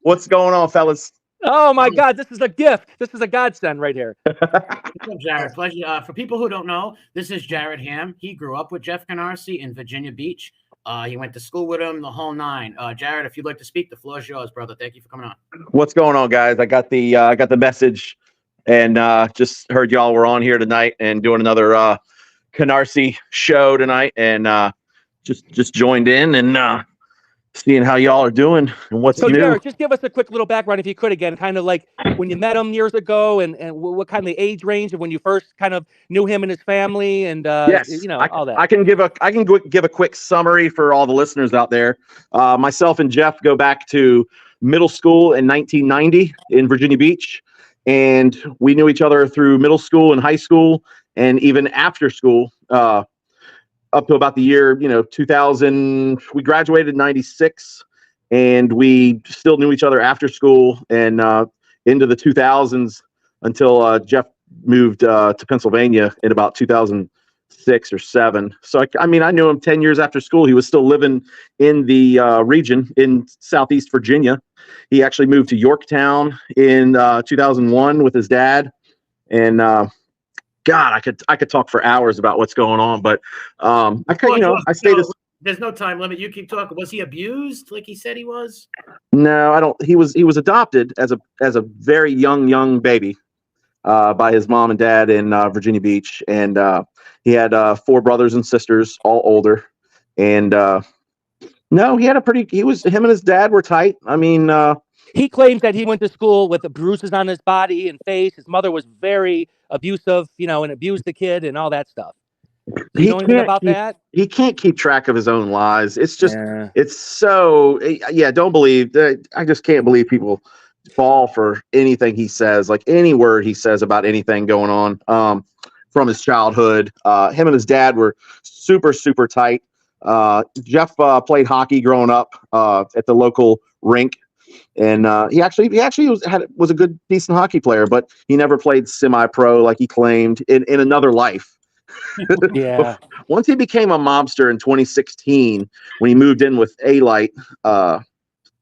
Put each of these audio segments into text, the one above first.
What's going on, fellas? Oh my God, this is a gift. This is a godsend right here. What's up, Jarret? Pleasure. For people who don't know, this is Jarret Hamm. He grew up with Jeff Canarsie in Virginia Beach. He went to school with him, the whole nine. Jarret, if you'd like to speak, the floor is yours, brother. Thank you for coming on. What's going on, guys? I got the message, and just heard y'all were on here tonight and doing another Canarsie show tonight, and just joined in and seeing how y'all are doing and what's new. Jarret, just give us a quick little background, if you could, again, kind of like when you met him years ago, and what kind of the age range of when you first kind of knew him and his family, and yes, all that. I can give a quick summary for all the listeners out there. Myself and Jeff go back to middle school in 1990 in Virginia Beach, and we knew each other through middle school and high school, and even after school. Up to about the year, 2000, we graduated in 96, and we still knew each other after school and into the 2000s until Jeff moved to Pennsylvania in about 2006 or 7. So, I knew him 10 years after school. He was still living in the region in Southeast Virginia. He actually moved to Yorktown in 2001 with his dad, and God, I could talk for hours about what's going on, but I say this. There's no time limit. You keep talking. Was he abused like he said he was? No, I don't. He was adopted as a very young baby by his mom and dad in Virginia Beach, and he had 4 brothers and sisters, all older, and no, him and his dad were tight. He claims that he went to school with the bruises on his body and face. His mother was very abusive, and abused the kid and all that stuff. Do you know anything about that? He can't keep track of his own lies. It's just, It's so, don't believe. I just can't believe people fall for anything he says, like any word he says about anything going on from his childhood. Him and his dad were super, super tight. Jeff played hockey growing up at the local rink. And he actually was a good, decent hockey player, but he never played semi-pro like he claimed in another life. Yeah. Once he became a mobster in 2016, when he moved in with Alite,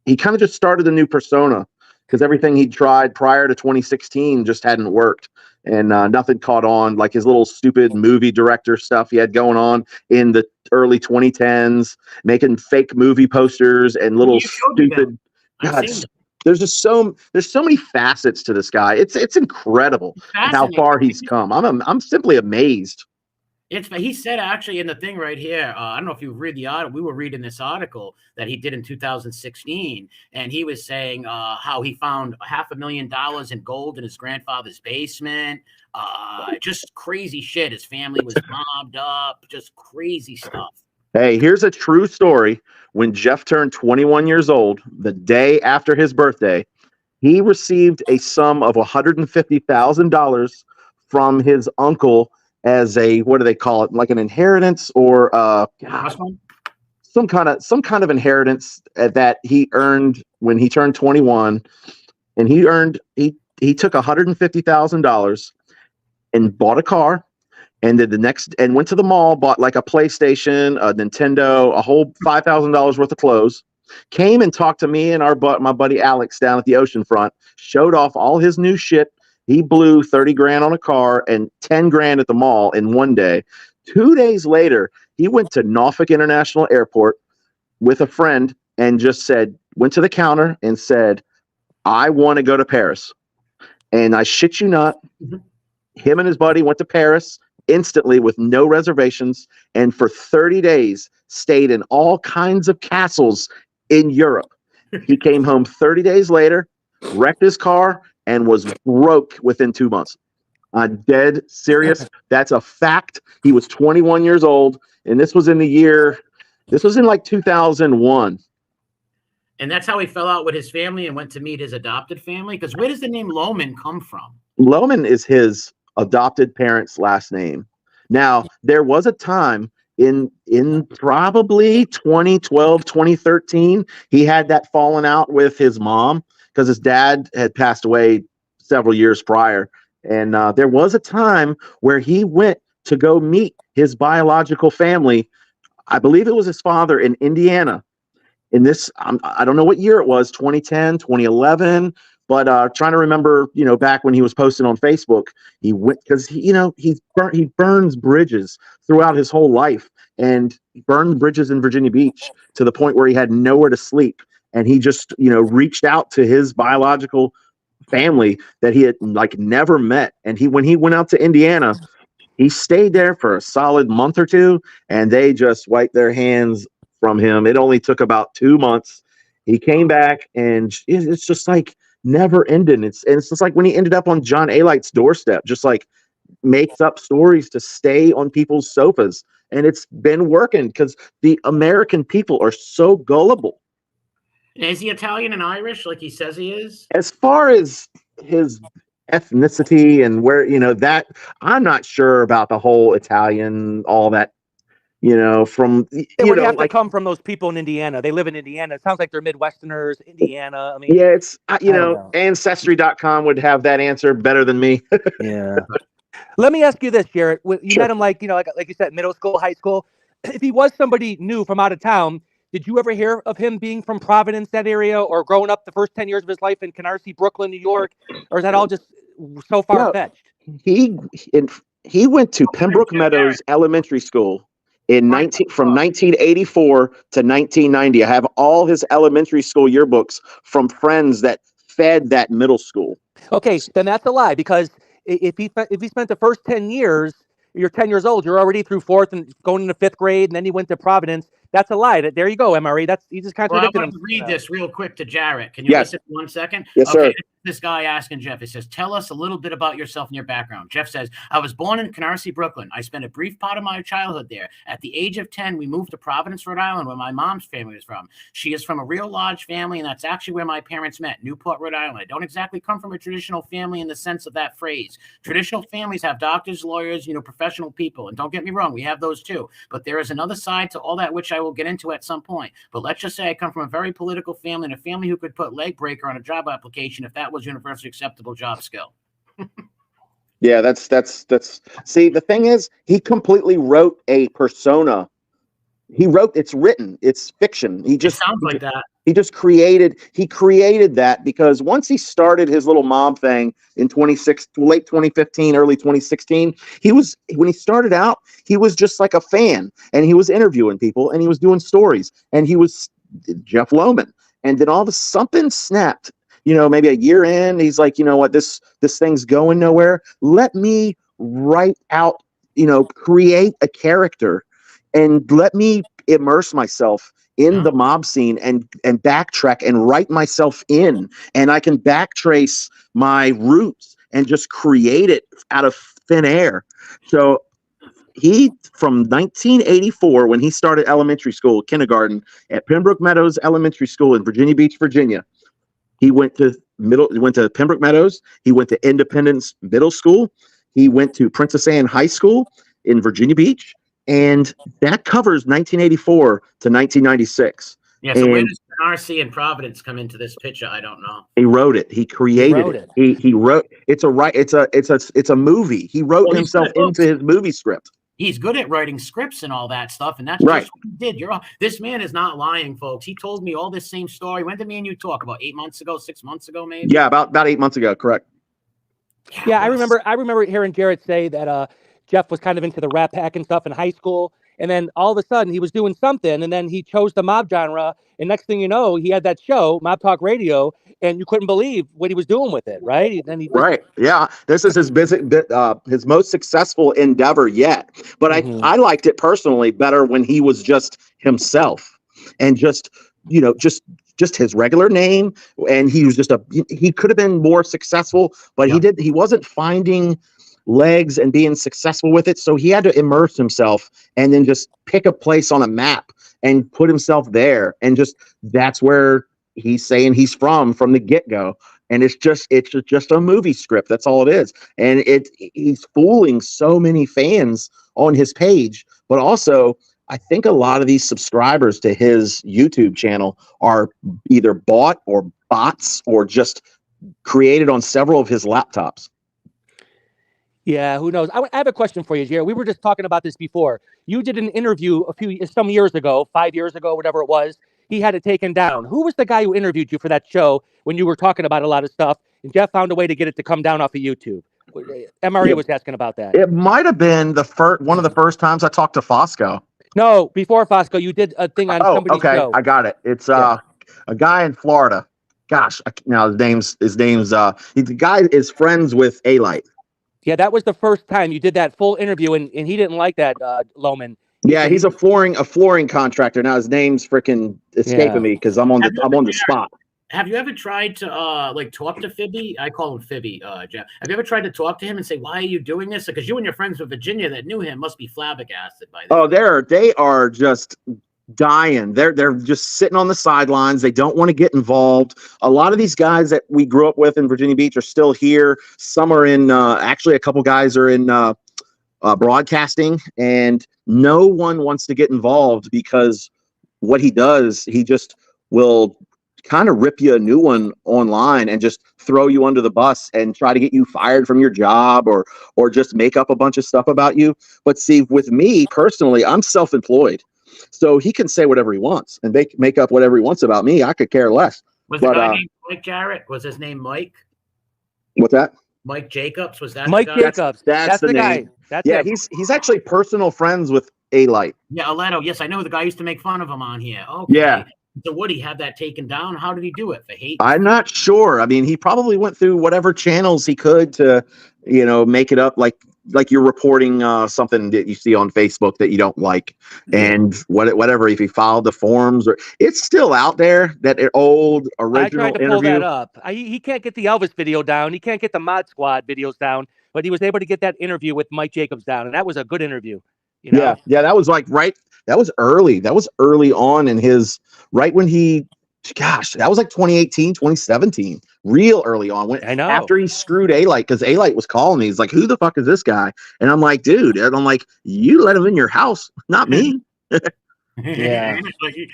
he kind of just started a new persona because everything he tried prior to 2016 just hadn't worked, and nothing caught on. Like his little stupid movie director stuff he had going on in the early 2010s, making fake movie posters and little stupid. God, there's so many facets to this guy. It's incredible how far he's come. I'm simply amazed. He said actually in the thing right here, I don't know if you read the article. We were reading this article that he did in 2016, and he was saying how he found $500,000 in gold in his grandfather's basement. Just crazy shit. His family was mobbed up. Just crazy stuff. Hey, here's a true story. When Jeff turned 21 years old, the day after his birthday, he received a sum of $150,000 from his uncle as a, what do they call it, like an inheritance or some kind of inheritance that he earned when he turned 21, and he took $150,000 and bought a car. And then and went to the mall, bought like a PlayStation, a Nintendo, a whole $5,000 worth of clothes, came and talked to me and my buddy Alex down at the oceanfront, showed off all his new shit. He blew 30 grand on a car and 10 grand at the mall in one day. 2 days later, he went to Norfolk International Airport with a friend and went to the counter and said, I want to go to Paris. And I shit you not, him and his buddy went to Paris instantly with no reservations, and for 30 days stayed in all kinds of castles in Europe. He came home 30 days later, wrecked his car, and was broke within 2 months. I'm dead serious. That's a fact. He was 21 years old, and this was in like 2001. And that's how he fell out with his family and went to meet his adopted family. Because where does the name Lohman come from? Lohman is his adopted parents' last name. Now, there was a time in probably 2012, 2013, he had that falling out with his mom because his dad had passed away several years prior. And there was a time where he went to go meet his biological family. I believe it was his father in Indiana. in this, I don't know what year it was, 2010, 2011, but trying to remember, back when he was posting on Facebook, he went, because he burns bridges throughout his whole life, and he burned bridges in Virginia Beach to the point where he had nowhere to sleep. And he just, reached out to his biological family that he had like never met. And when he went out to Indiana, he stayed there for a solid month or two, and they just wiped their hands from him. It only took about 2 months. He came back, and it's just like never ending. It's just like when he ended up on John Alite's doorstep, just like makes up stories to stay on people's sofas. And it's been working because the American people are so gullible. Is he Italian and Irish like he says he is? As far as his ethnicity and where, that I'm not sure about the whole Italian, all that, from, would have to come from those people in Indiana. They live in Indiana. It sounds like they're Midwesterners, Indiana. I mean, yeah, it's, Ancestry.com would have that answer better than me. Yeah. Let me ask you this, Jarret. You met him like you said, middle school, high school. If he was somebody new from out of town, did you ever hear of him being from Providence, that area, or growing up the first 10 years of his life in Canarsie, Brooklyn, New York? Or is that all just so far-fetched? He went to Pembroke Meadows Elementary School from 1984 to 1990. I have all his elementary school yearbooks from friends that fed that middle school. Okay, then that's a lie, because if he spent the first 10 years, you're 10 years old, you're already through fourth and going into fifth grade, and then he went to Providence. That's a lie. There you go, MRE. He just contradicted him. I want to read this real quick to Jarret. Can you listen for 1 second? Yes, okay, sir. This guy asking Jeff, he says, tell us a little bit about yourself and your background. Jeff says, I was born in Canarsie, Brooklyn. I spent a brief part of my childhood there. At the age of 10, we moved to Providence, Rhode Island, where my mom's family is from. She is from a real large family, and that's actually where my parents met, Newport, Rhode Island. I don't exactly come from a traditional family in the sense of that phrase. Traditional families have doctors, lawyers, professional people. And don't get me wrong, we have those too. But there is another side to all that, which I will get into at some point. But let's just say I come from a very political family, and a family who could put leg breaker on a job application if that was universally acceptable job skill. Yeah, that's see, the thing is, he completely wrote a persona. It's written, it's fiction. It sounds like that. He just created that because once he started his little mob thing in late 2015, early 2016, when he started out, he was just like a fan, and he was interviewing people, and he was doing stories, and he was Jeff Lohman. And then all of a sudden something snapped, maybe a year in, he's like, you know what, this thing's going nowhere. Let me write out, create a character, and let me immerse myself in the mob scene and backtrack and write myself in, and I can backtrace my roots and just create it out of thin air. So he, from 1984, when he started elementary school, kindergarten at Pembroke Meadows Elementary School in Virginia Beach, Virginia, he went to Pembroke Meadows. He went to Independence Middle School. He went to Princess Anne High School in Virginia Beach. And that covers 1984 to 1996. Yeah, so where does Canarsie and Providence come into this picture? I don't know. He wrote it. He created it. He wrote. It's a movie. He wrote himself into his movie script. He's good at writing scripts and all that stuff, and that's right. Just what he did. This man is not lying, folks. He told me all this same story. When did me and you talk? About 8 months ago, 6 months ago, maybe? Yeah, about 8 months ago, correct. Yeah, I remember hearing Jarret say that Jeff was kind of into the Rat Pack and stuff in high school. And then all of a sudden he was doing something, and then he chose the mob genre. And next thing you know, he had that show, Mob Talk Radio, and you couldn't believe what he was doing with it, right? Right. Yeah. This is his most successful endeavor yet. But I liked it personally better when he was just himself and just his regular name. And he was he could have been more successful, but he wasn't finding legs and being successful with it. So he had to immerse himself and then just pick a place on a map and put himself there. And that's where he's saying he's from the get-go. And it's just a movie script. That's all it is. And he's fooling so many fans on his page, but also I think a lot of these subscribers to his YouTube channel are either bought or bots or just created on several of his laptops. Yeah, who knows? I have a question for you, Jarret. We were just talking about this before. You did an interview some years ago, 5 years ago, whatever it was. he had it taken down. Who was the guy who interviewed you for that show when you were talking about a lot of stuff, and Jeff found a way to get it to come down off of YouTube? MRE was asking about that. It might have been one of the first times I talked to Fosco. No, before Fosco, you did a thing on somebody's show. I got it. It's a guy in Florida. Gosh, now his name's the guy is friends with Alite. Yeah, that was the first time you did that full interview, and he didn't like that, Lohman. Yeah, he's a flooring contractor. Now his name's freaking escaping me because I'm on the spot. Have you ever tried to like talk to Fibby? I call him Fibby, Jeff. Have you ever tried to talk to him and say, why are you doing this? Because you and your friends with Virginia that knew him must be flabbergasted by this. Oh, they are just dying. They're just sitting on the sidelines. They don't want to get involved. A lot of these guys that we grew up with in Virginia Beach are still here. Some are in actually a couple guys are in broadcasting, and no one wants to get involved because what he does, he just will kind of rip you a new one online and just throw you under the bus and try to get you fired from your job or just make up a bunch of stuff about you. But see, with me personally, I'm self-employed. So he can say whatever he wants and make up whatever he wants about me. I could care less. Was the guy named Mike Jarret? Was his name Mike? What's that? Mike Jacobs? Was that Mike the guy? Jacobs? That's the guy. Name. He's actually personal friends with Alite. Yeah, Aleto. Yes, I know the guy used to make fun of him on here. Okay. Yeah. So would he have that taken down? How did he do it? For hate? I'm not sure. I mean, he probably went through whatever channels he could to, make it up like you're reporting something that you see on Facebook that you don't like, and whatever. If he filed the forms, or it's still out there, that old original I tried to interview. pull that up. He can't get the Elvis video down. He can't get the Mod Squad videos down, but he was able to get that interview with Mike Jacobs down, and that was a good interview. Yeah, that was that was early. That was early on in his, right when that was like 2018, 2017, real early on. I know. After he screwed Alite, because Alite was calling me. He's like, who the fuck is this guy? And I'm like, dude, and I'm like, you let him in your house, not me. Yeah. Like, you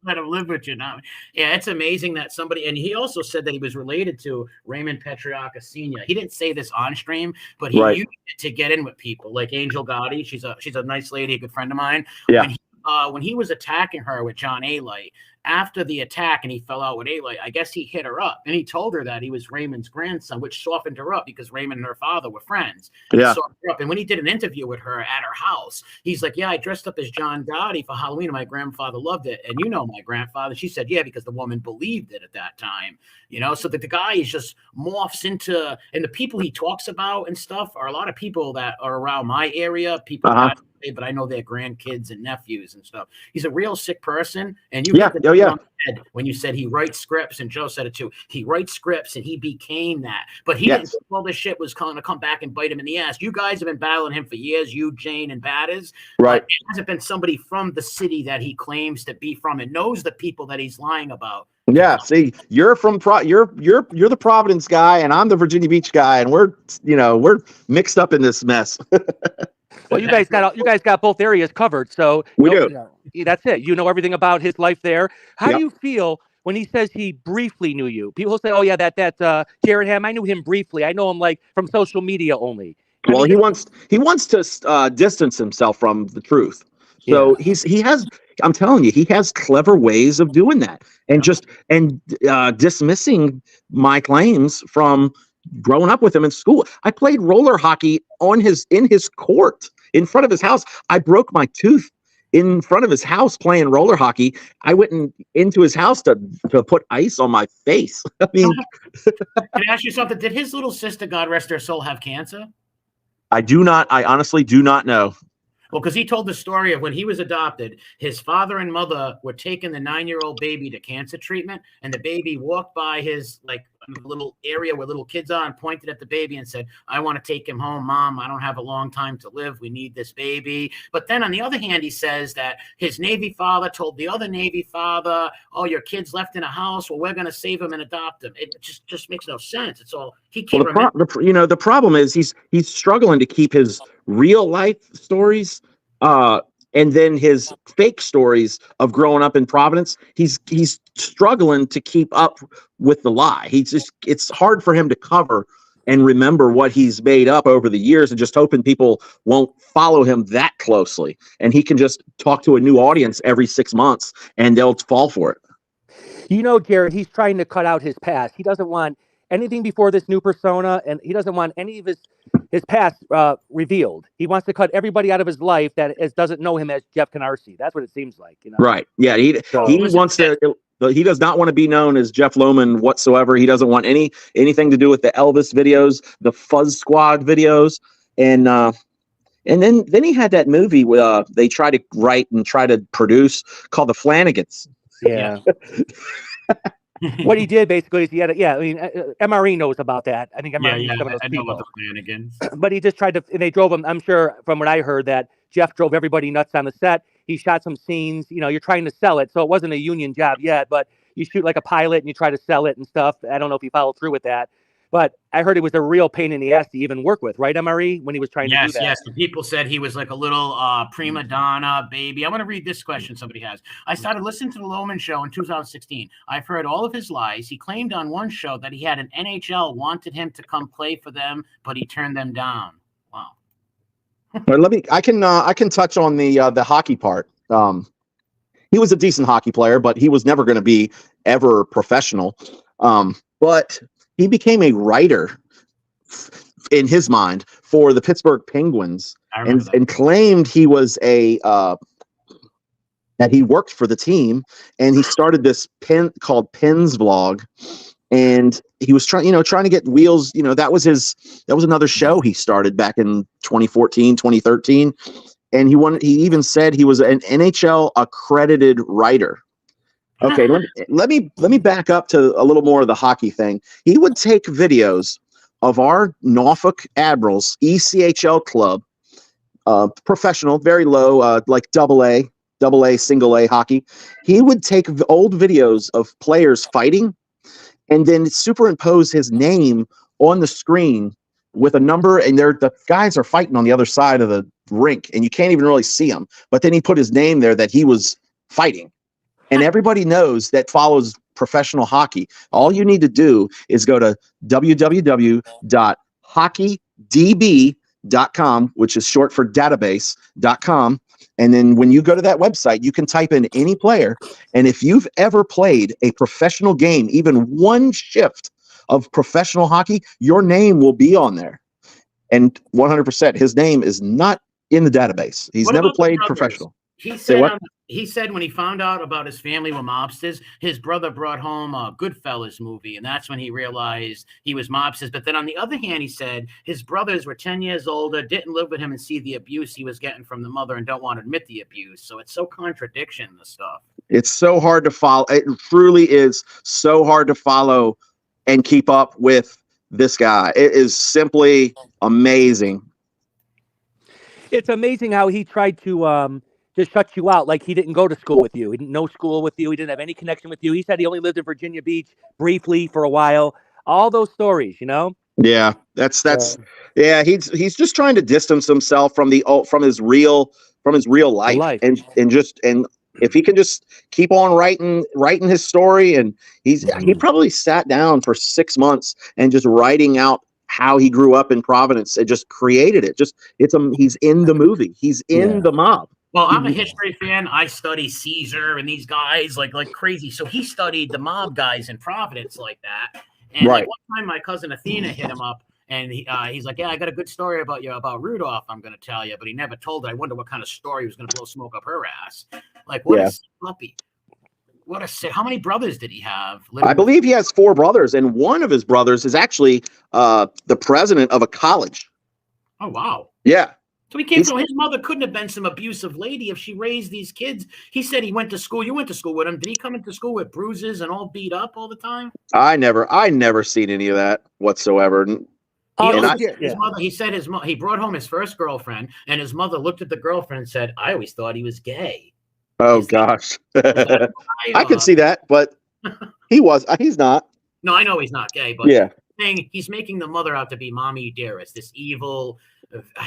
let him live with you now. Yeah, it's amazing that somebody, and he also said that he was related to Raymond Petrarca Sr. He didn't say this on stream, but he used it to get in with people like Angel Gotti. She's a nice lady, a good friend of mine. Yeah. When he was attacking her with John Alite, after the attack and he fell out with Alite, I guess he hit her up and he told her that he was Raymond's grandson, which softened her up because Raymond and her father were friends. Yeah. Softened her up. And when he did an interview with her at her house, he's like, yeah, I dressed up as John Gotti for Halloween and my grandfather loved it. And my grandfather, she said, yeah, because the woman believed it at that time, so that the guy is just morphs into, and the people he talks about and stuff are a lot of people that are around my area, people that but I know their grandkids and nephews and stuff. He's a real sick person. And you when you said he writes scripts, and Joe said it too. He writes scripts and he became that. But he didn't think all this shit was going to come back and bite him in the ass. You guys have been battling him for years, you, Jane, and Batters. Right. But it hasn't been somebody from the city that he claims to be from and knows the people that he's lying about. Yeah, see, you're from you're the Providence guy, and I'm the Virginia Beach guy, and we're mixed up in this mess. Well, you guys got both areas covered, so we do. That's it. You know everything about his life there. How do you feel when he says he briefly knew you? People say, "Oh yeah, that Jarret Hamm, I knew him briefly. I know him like from social media only." Well, he wants to distance himself from the truth. So he has. I'm telling you, he has clever ways of doing that, and dismissing my claims from growing up with him in school. I played roller hockey in his court in front of his house. I broke my tooth in front of his house playing roller hockey. I went into his house to put ice on my face. I mean, can I ask you something? Did his little sister, God rest her soul, have cancer? I honestly do not know. Well, because he told the story of when he was adopted, his father and mother were taking the 9-year-old baby to cancer treatment, and the baby walked by his little area where little kids are and pointed at the baby and said, I want to take him home, Mom. I don't have a long time to live. We need this baby. But then on the other hand, he says that his Navy father told the other Navy father, oh, your kid's left in a house. Well, we're going to save him and adopt him. It just makes no sense. It's all he can't remember. The problem is he's struggling to keep his real life stories and then his fake stories of growing up in Providence. He's struggling to keep up with the lie. It's hard for him to cover and remember what he's made up over the years, and just hoping people won't follow him that closely. And he can just talk to a new audience every 6 months and they'll fall for it. You know, Jarret, he's trying to cut out his past. He doesn't want anything before this new persona, and he doesn't want any of his past revealed. He wants to cut everybody out of his life that doesn't know him as Jeff Canarsie. That's what it seems like. You know? Right. Yeah. He wants to. He does not want to be known as Jeff Lohman whatsoever. He doesn't want anything to do with the Elvis videos, the Fuzz Squad videos, and then he had that movie where they try to write and try to produce called the Flanagans. Yeah. What he did basically is he had MRE knows about that. I think MRE is some of those people. Know about the Flanagans. But he just tried to, and they drove him. I'm sure from what I heard that Jeff drove everybody nuts on the set. He shot some scenes. You know, you're trying to sell it, so it wasn't a union job yet. But you shoot like a pilot and you try to sell it and stuff. I don't know if he followed through with that. But I heard it was a real pain in the ass to even work with, right, MRE, when he was trying to do that? Yes. The people said he was like a little prima donna baby. I want to read this question somebody has. I started listening to the Lohman Show in 2016. I've heard all of his lies. He claimed on one show that he had an NHL wanted him to come play for them, but he turned them down. Wow. But I can touch on the hockey part. He was a decent hockey player, but he was never going to be ever professional. But he became a writer in his mind for the Pittsburgh Penguins and claimed he was that he worked for the team, and he started this called Pens Vlog, and he was trying to get wheels. That was another show he started back in 2014, 2013. And he even said he was an NHL accredited writer. Okay, let me back up to a little more of the hockey thing. He would take videos of our Norfolk Admirals ECHL club, professional, very low, like double A, single A hockey. He would take old videos of players fighting and then superimpose his name on the screen with a number, and the guys are fighting on the other side of the rink, and you can't even really see them. But then he put his name there that he was fighting. And everybody knows that follows professional hockey. All you need to do is go to www.hockeydb.com, which is short for database.com. And then when you go to that website, you can type in any player. And if you've ever played a professional game, even one shift of professional hockey, your name will be on there. And 100%, his name is not in the database. He's never played professional. He said when he found out about his family were mobsters, his brother brought home a Goodfellas movie, and that's when he realized he was mobsters. But then on the other hand, he said his brothers were 10 years older, didn't live with him and see the abuse he was getting from the mother and don't want to admit the abuse. So it's so contradiction, the stuff. It's so hard to follow. It truly is so hard to follow and keep up with this guy. It is simply amazing. It's amazing how he tried to just shut you out, like he didn't go to school with you. He didn't know school with you. He didn't have any connection with you. He said he only lived in Virginia Beach briefly for a while. All those stories, Yeah, yeah. He's just trying to distance himself from his real life. And if he can just keep on writing his story, and he probably sat down for 6 months and just writing out how he grew up in Providence and just created it. He's in the movie. He's in the mob. Well, I'm a history fan. I study Caesar and these guys like crazy. So he studied the mob guys in Providence like that. And like one time, my cousin Athena hit him up, and he's like, "Yeah, I got a good story about Rudolph. I'm going to tell you," but he never told it. I wonder what kind of story was going to blow smoke up her ass. Like, what a puppy! How many brothers did he have? I believe he has 4 brothers, and one of his brothers is actually the president of a college. Oh wow! Yeah. So he came from his mother couldn't have been some abusive lady if she raised these kids. He said he went to school. You went to school with him. Did he come into school with bruises and all beat up all the time? I never seen any of that whatsoever. His mother, he said he brought home his first girlfriend, and his mother looked at the girlfriend and said, "I always thought he was gay." Oh gosh. I could see that, but he's not. No, I know he's not gay, but he's making the mother out to be mommy dearest, this evil.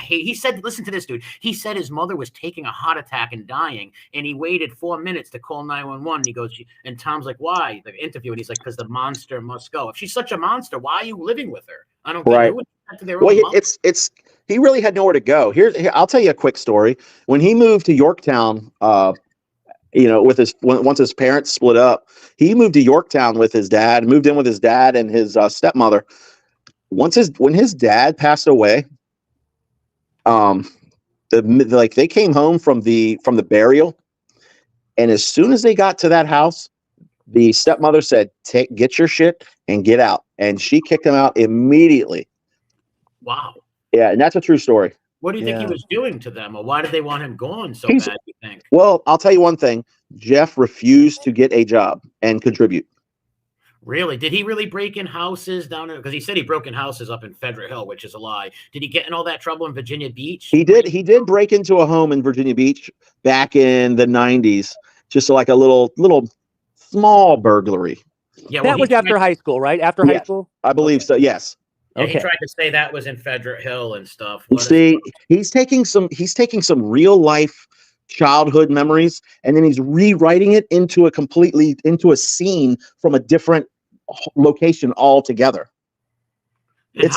He said, listen to this, dude. He said his mother was taking a heart attack and dying, and he waited 4 minutes to call 911. He goes, and Tom's like, why? The interview, and he's like, because the monster must go. If she's such a monster, why are you living with her? I don't get Right. it. Who would do that to their Well, own mom? he really had nowhere to go. Here, I'll tell you a quick story. When he moved to Yorktown, with once his parents split up, he moved to Yorktown with his dad. Moved in with his dad and his stepmother. When his dad passed away, they came home from the burial, and as soon as they got to that house, the stepmother said, get your shit and get out. And she kicked him out immediately. Wow. Yeah, and that's a true story. What do you think he was doing to them, or why did they want him gone so He's- bad, you think? Well, I'll tell you one thing. Jeff refused to get a job and contribute. Really? Did he really break in houses down there? Because he said he broke in houses up in Federal Hill, which is a lie. Did he get in all that trouble in Virginia Beach? He did break into a home in Virginia Beach back in the 90s. Just like a little small burglary. Yeah, That was after high school, right? After high school? I believe so, yes. Yeah, Okay. he tried to say that was in Federal Hill and stuff. See, he's taking some real life childhood memories, and then he's rewriting it into a scene from a different location altogether. And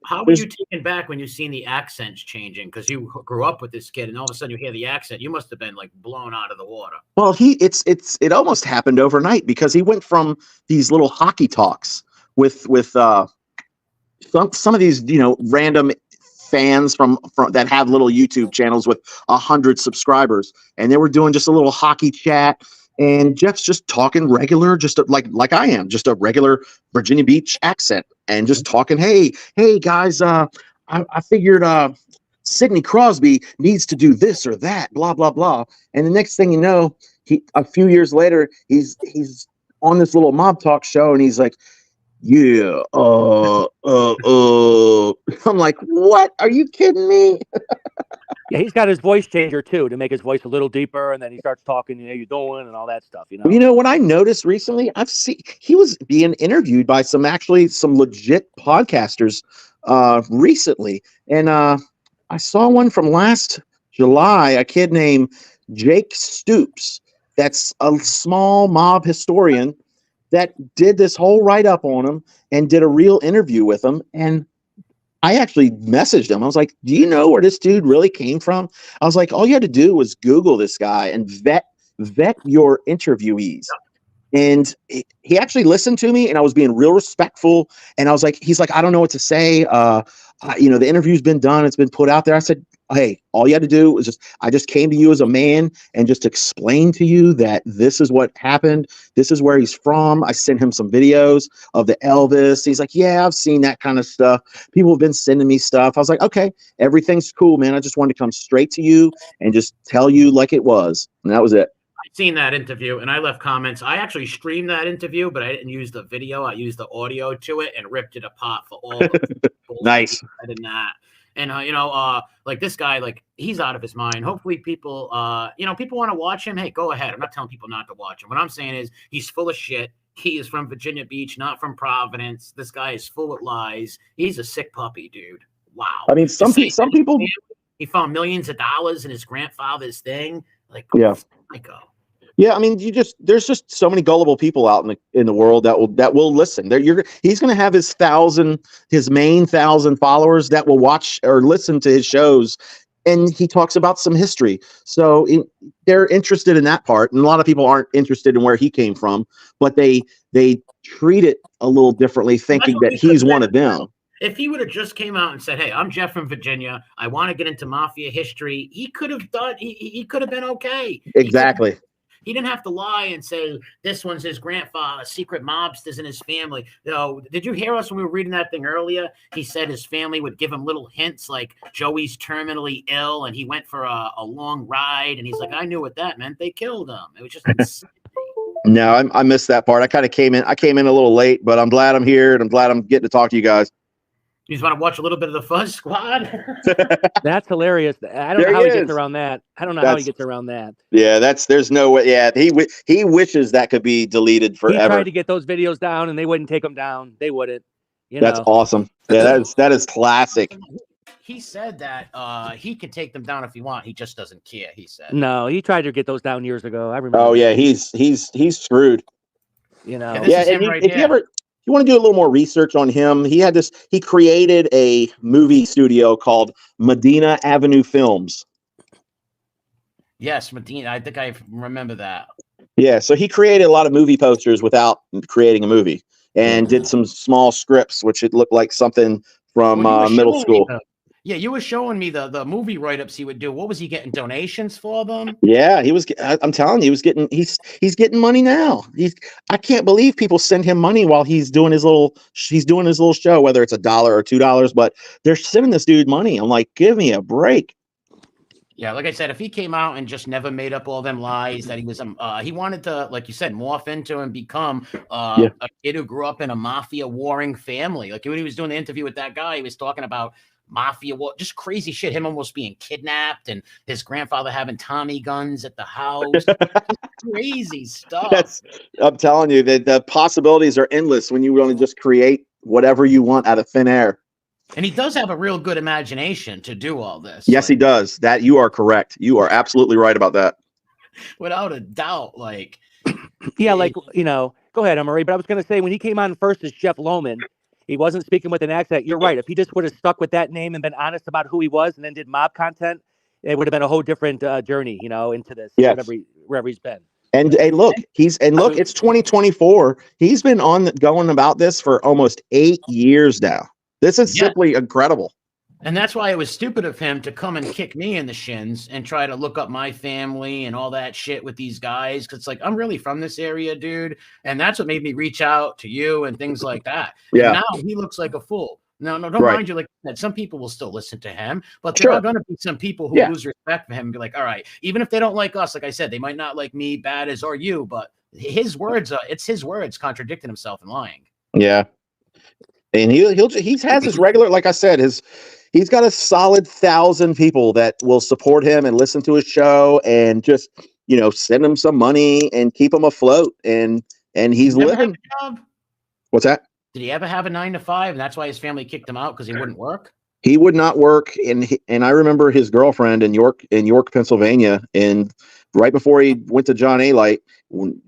how were you taken back when you seen the accents changing? Because you grew up with this kid, and all of a sudden you hear the accent. You must have been like blown out of the water. Well, it almost happened overnight, because he went from these little hockey talks with some of these random fans from that have little YouTube channels with 100 subscribers, and they were doing just a little hockey chat. And Jeff's just talking regular, just like I am, just a regular Virginia Beach accent, and just talking, hey guys, I figured Sidney Crosby needs to do this or that, blah blah blah. And the next thing you know, a few years later, he's on this little mob talk show, and he's like, yeah, I'm like, what? Are you kidding me? Yeah, he's got his voice changer too to make his voice a little deeper, and then he starts talking, how you doing, and all that stuff. What I noticed recently, he was being interviewed by some legit podcasters recently, and I saw one from last July, a kid named Jake Stoops. That's a small mob historian that did this whole write-up on him and did a real interview with him. And I actually messaged him. I was like, do you know where this dude really came from? I was like, all you had to do was Google this guy and vet your interviewees. And he actually listened to me, and I was being real respectful. And I was like, he's like, I don't know what to say. The interview's been done. It's been put out there. I said, hey, all you had to do was I just came to you as a man and just explained to you that this is what happened. This is where he's from. I sent him some videos of the Elvis. He's like, yeah, I've seen that kind of stuff. People have been sending me stuff. I was like, okay, everything's cool, man. I just wanted to come straight to you and just tell you like it was. And that was it. I've seen that interview, and I left comments. I actually streamed that interview, but I didn't use the video. I used the audio to it and ripped it apart for all the Nice. I did not. And like this guy, like he's out of his mind. Hopefully people people want to watch him. Hey, go ahead. I'm not telling people not to watch him. What I'm saying is he's full of shit. He is from Virginia Beach, not from Providence. This guy is full of lies. He's a sick puppy, dude. Wow. I mean, some people, he found millions of dollars in his grandfather's thing. Like, yeah. Psycho. Yeah, I mean, there's just so many gullible people out in the world that will listen. He's going to have his main 1,000 followers that will watch or listen to his shows, and he talks about some history. So they're interested in that part, and a lot of people aren't interested in where he came from, but they treat it a little differently, thinking that he's one of them. If he would have just came out and said, "Hey, I'm Jeff from Virginia. I want to get into mafia history," he could have done. He could have been okay. Exactly. He didn't have to lie and say this one's his grandfather, secret mobsters in his family. Did you hear us when we were reading that thing earlier? He said his family would give him little hints like Joey's terminally ill and he went for a long ride. And he's like, I knew what that meant. They killed him. It was just insane. No, I missed that part. I kind of came in a little late, but I'm glad I'm here and I'm glad I'm getting to talk to you guys. You just want to watch a little bit of the Fuzz Squad? That's hilarious. I don't know how he gets around that. Yeah, there's no way. Yeah, he wishes that could be deleted forever. He tried to get those videos down, and they wouldn't take them down. They wouldn't. That's awesome. Yeah, that is classic. He said that he can take them down if he wants. He just doesn't care. He said. No, he tried to get those down years ago. I remember. Oh yeah, he's screwed. Yeah, and if you want to do a little more research on him, he created a movie studio called Medina Avenue Films. Yes, Medina. I think I remember that. Yeah, so he created a lot of movie posters without creating a movie, and did some small scripts, which it looked like something from middle school. You were showing me the movie write-ups he would do. What was he getting donations for them? Yeah, he was. I'm telling you, he's getting money now. I can't believe people send him money while he's doing his little show, whether it's $1 or $2, but they're sending this dude money. I'm like, give me a break. Yeah, like I said, if he came out and just never made up all them lies that he was, he wanted to, like you said, morph into and become a kid who grew up in a mafia warring family. Like when he was doing the interview with that guy, he was talking about mafia war, just crazy shit. Him almost being kidnapped and his grandfather having Tommy guns at the house. Crazy stuff. I'm telling you that the possibilities are endless when you want to just create whatever you want out of thin air. And he does have a real good imagination to do all this. Yes, he does. That you are correct. You are absolutely right about that. Without a doubt. Like, yeah, like, go ahead, Marie. But I was going to say, when he came on first as Jeff Lohman, he wasn't speaking with an accent. You're right. If he just would have stuck with that name and been honest about who he was and then did mob content, it would have been a whole different journey, into this, wherever he's been. And look, it's 2024. He's been going about this for almost 8 years now. This is simply incredible. And that's why it was stupid of him to come and kick me in the shins and try to look up my family and all that shit with these guys. Cause it's like, I'm really from this area, dude. And that's what made me reach out to you and things like that. Yeah. And now he looks like a fool. No, don't mind you. Like that, some people will still listen to him, but there are going to be some people who lose respect for him and be like, all right, even if they don't like us, like I said, they might not like me bad as or you, but his words, it's his words contradicting himself and lying. Yeah. And he has his regular, like I said, he's got a solid 1,000 people that will support him and listen to his show and just, send him some money and keep him afloat. And he's living. What's that? Did he ever have a 9-to-5? And that's why his family kicked him out because he wouldn't work? He would not work. And I remember his girlfriend in York, Pennsylvania. And right before he went to John Alite,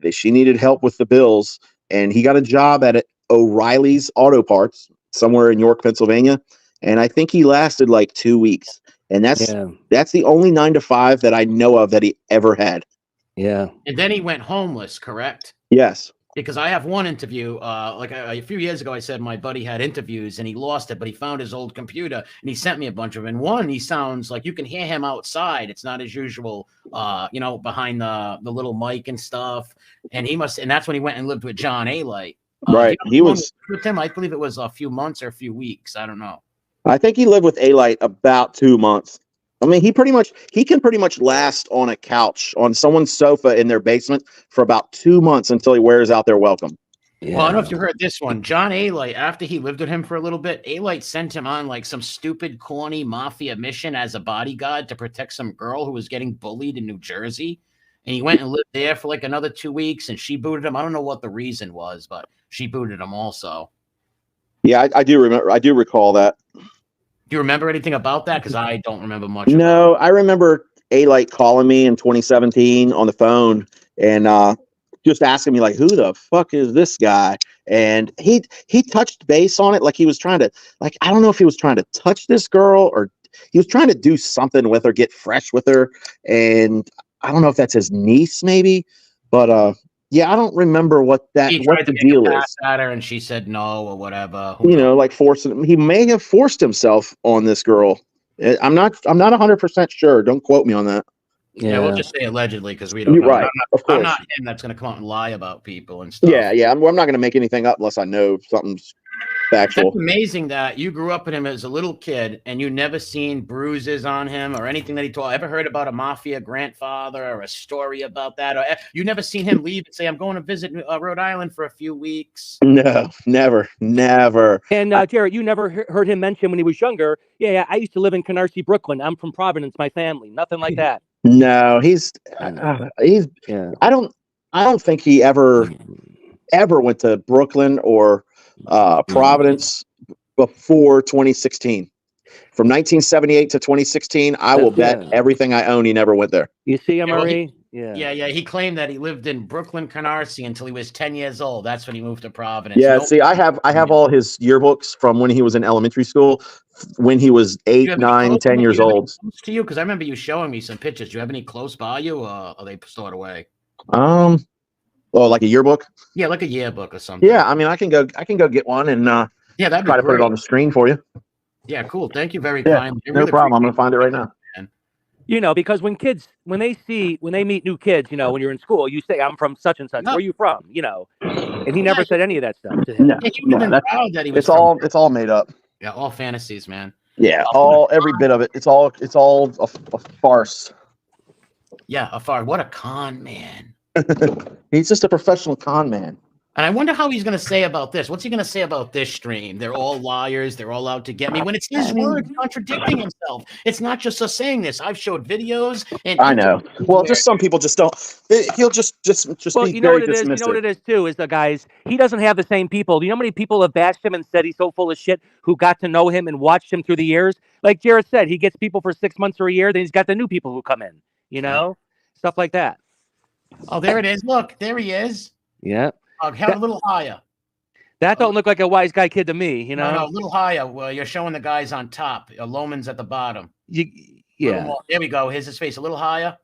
she needed help with the bills. And he got a job at O'Reilly's Auto Parts somewhere in York, Pennsylvania. And I think he lasted like 2 weeks. And that's the only 9-to-5 that I know of that he ever had. Yeah. And then he went homeless, correct? Yes. Because I have one interview, a few years ago, I said my buddy had interviews and he lost it, but he found his old computer and he sent me a bunch of them. And one, he sounds like you can hear him outside. It's not as usual, behind the little mic and stuff. And that's when he went and lived with John Alite. Right. He was with him. I believe it was a few months or a few weeks. I don't know. I think he lived with Alite about 2 months. I mean, he can pretty much last on a couch on someone's sofa in their basement for about 2 months until he wears out their welcome. Yeah. Well, I don't know if you heard this one. John Alite, after he lived with him for a little bit, Alite sent him on like some stupid, corny mafia mission as a bodyguard to protect some girl who was getting bullied in New Jersey. And he went and lived there for like another 2 weeks, and she booted him. I don't know what the reason was, but she booted him also. Yeah, I do remember. I do recall that. Do you remember anything about that? Because I don't remember much. No, I remember Alite calling me in 2017 on the phone and just asking me like, "Who the fuck is this guy?" And he touched base on it, like he was trying to, like, I don't know if he was trying to touch this girl or he was trying to do something with her, get fresh with her, and I don't know if that's his niece, maybe, but yeah, I don't remember what the deal is. At her and she said no or whatever. Like forcing. He may have forced himself on this girl. I'm not 100% sure. Don't quote me on that. Yeah, we'll just say allegedly because we don't know. Right, of course. I'm not him that's going to come out and lie about people and stuff. Yeah. I'm not going to make anything up unless I know something's factual. It's amazing that you grew up with him as a little kid and you never seen bruises on him or anything that he told. Ever heard about a mafia grandfather or a story about that? Or you never seen him leave and say, "I'm going to visit Rhode Island for a few weeks"? No, never. And Jarret, you never heard him mention when he was younger, yeah, I used to live in Canarsie, Brooklyn. I'm from Providence, my family. Nothing like that. No, I don't think he ever went to Brooklyn or Providence before 2016. From 1978 to 2016, I will bet everything I own he never went there. You see, Marie? Yeah. He claimed that he lived in Brooklyn, Canarsie until he was 10 years old. That's when he moved to Providence. Yeah, see, I have all his yearbooks from when he was in elementary school, when he was 8, 9, 10 years old. To you, because I remember you showing me some pictures. Do you have any close by you, or are they stored away? Like a yearbook? Yeah, like a yearbook or something. Yeah, I mean, I can go get one and that'd try to put it on the screen for you. Yeah, cool. Thank you very kindly. No problem. I'm gonna find it right now. You know, because when they meet new kids, you know, when you're in school, you say, I'm from such and such. Where are you from? You know, and he never said any of that stuff to him. It's all made up. Yeah, all fantasies, man. Yeah, every bit of it. It's all a farce. Yeah, a farce. What a con man. He's just a professional con man. And I wonder how he's going to say about this. What's he going to say about this stream? They're all liars. They're all out to get me. When it's his words contradicting himself. It's not just us saying this. I've showed videos. And I know. Well, just some people just don't. He'll just well, be you know very what it is. dismissive. You know what it is too. Is the guys. He doesn't have the same people. Do you know how many people have bashed him and said he's so full of shit who got to know him and watched him through the years? Like Jarret said, he gets people for 6 months or a year. Then he's got the new people who come in. You know, stuff like that. Oh, there it is. Look, there he is. Yeah. Have a little higher. That don't look like a wise guy kid to me, you know. No, a little higher. Well, you're showing the guys on top. Loman's at the bottom. Yeah. There we go. Here's his face. A little higher.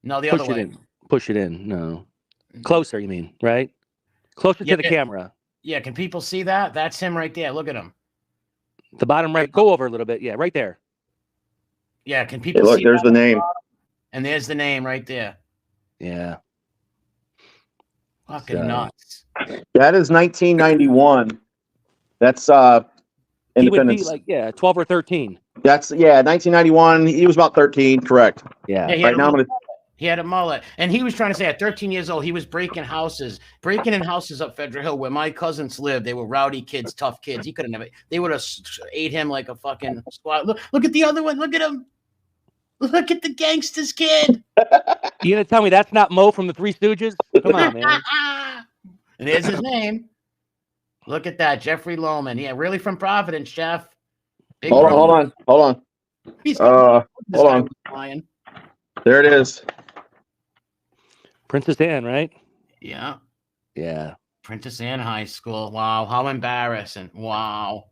No, the other way. Push it in. No. Closer, you mean, right? Closer to the camera. Yeah, can people see that? That's him right there. Look at him. The bottom right. Go over a little bit. Yeah, right there. Yeah, can people see there's the name. And there's the name right there. Yeah. Fucking nuts. That is 1991. That's He would be like 12 or 13. That's 1991. He was about 13, correct? Yeah. Right now he had a mullet, and he was trying to say at 13 years old he was breaking in houses up Federal Hill where my cousins lived. They were rowdy kids, tough kids. He couldn't have. They would have ate him like a fucking squat. Look at the other one. Look at him. Look at the gangster's kid. You gonna tell me that's not Mo from the Three Stooges? Come on, man. And there's his name. Look at that, Jeffrey Loman. Yeah, really from Providence, Jeff. Hold on. Hold on. There it is. Princess Anne, right? Yeah. Yeah. Princess Anne High School. Wow, how embarrassing. Wow.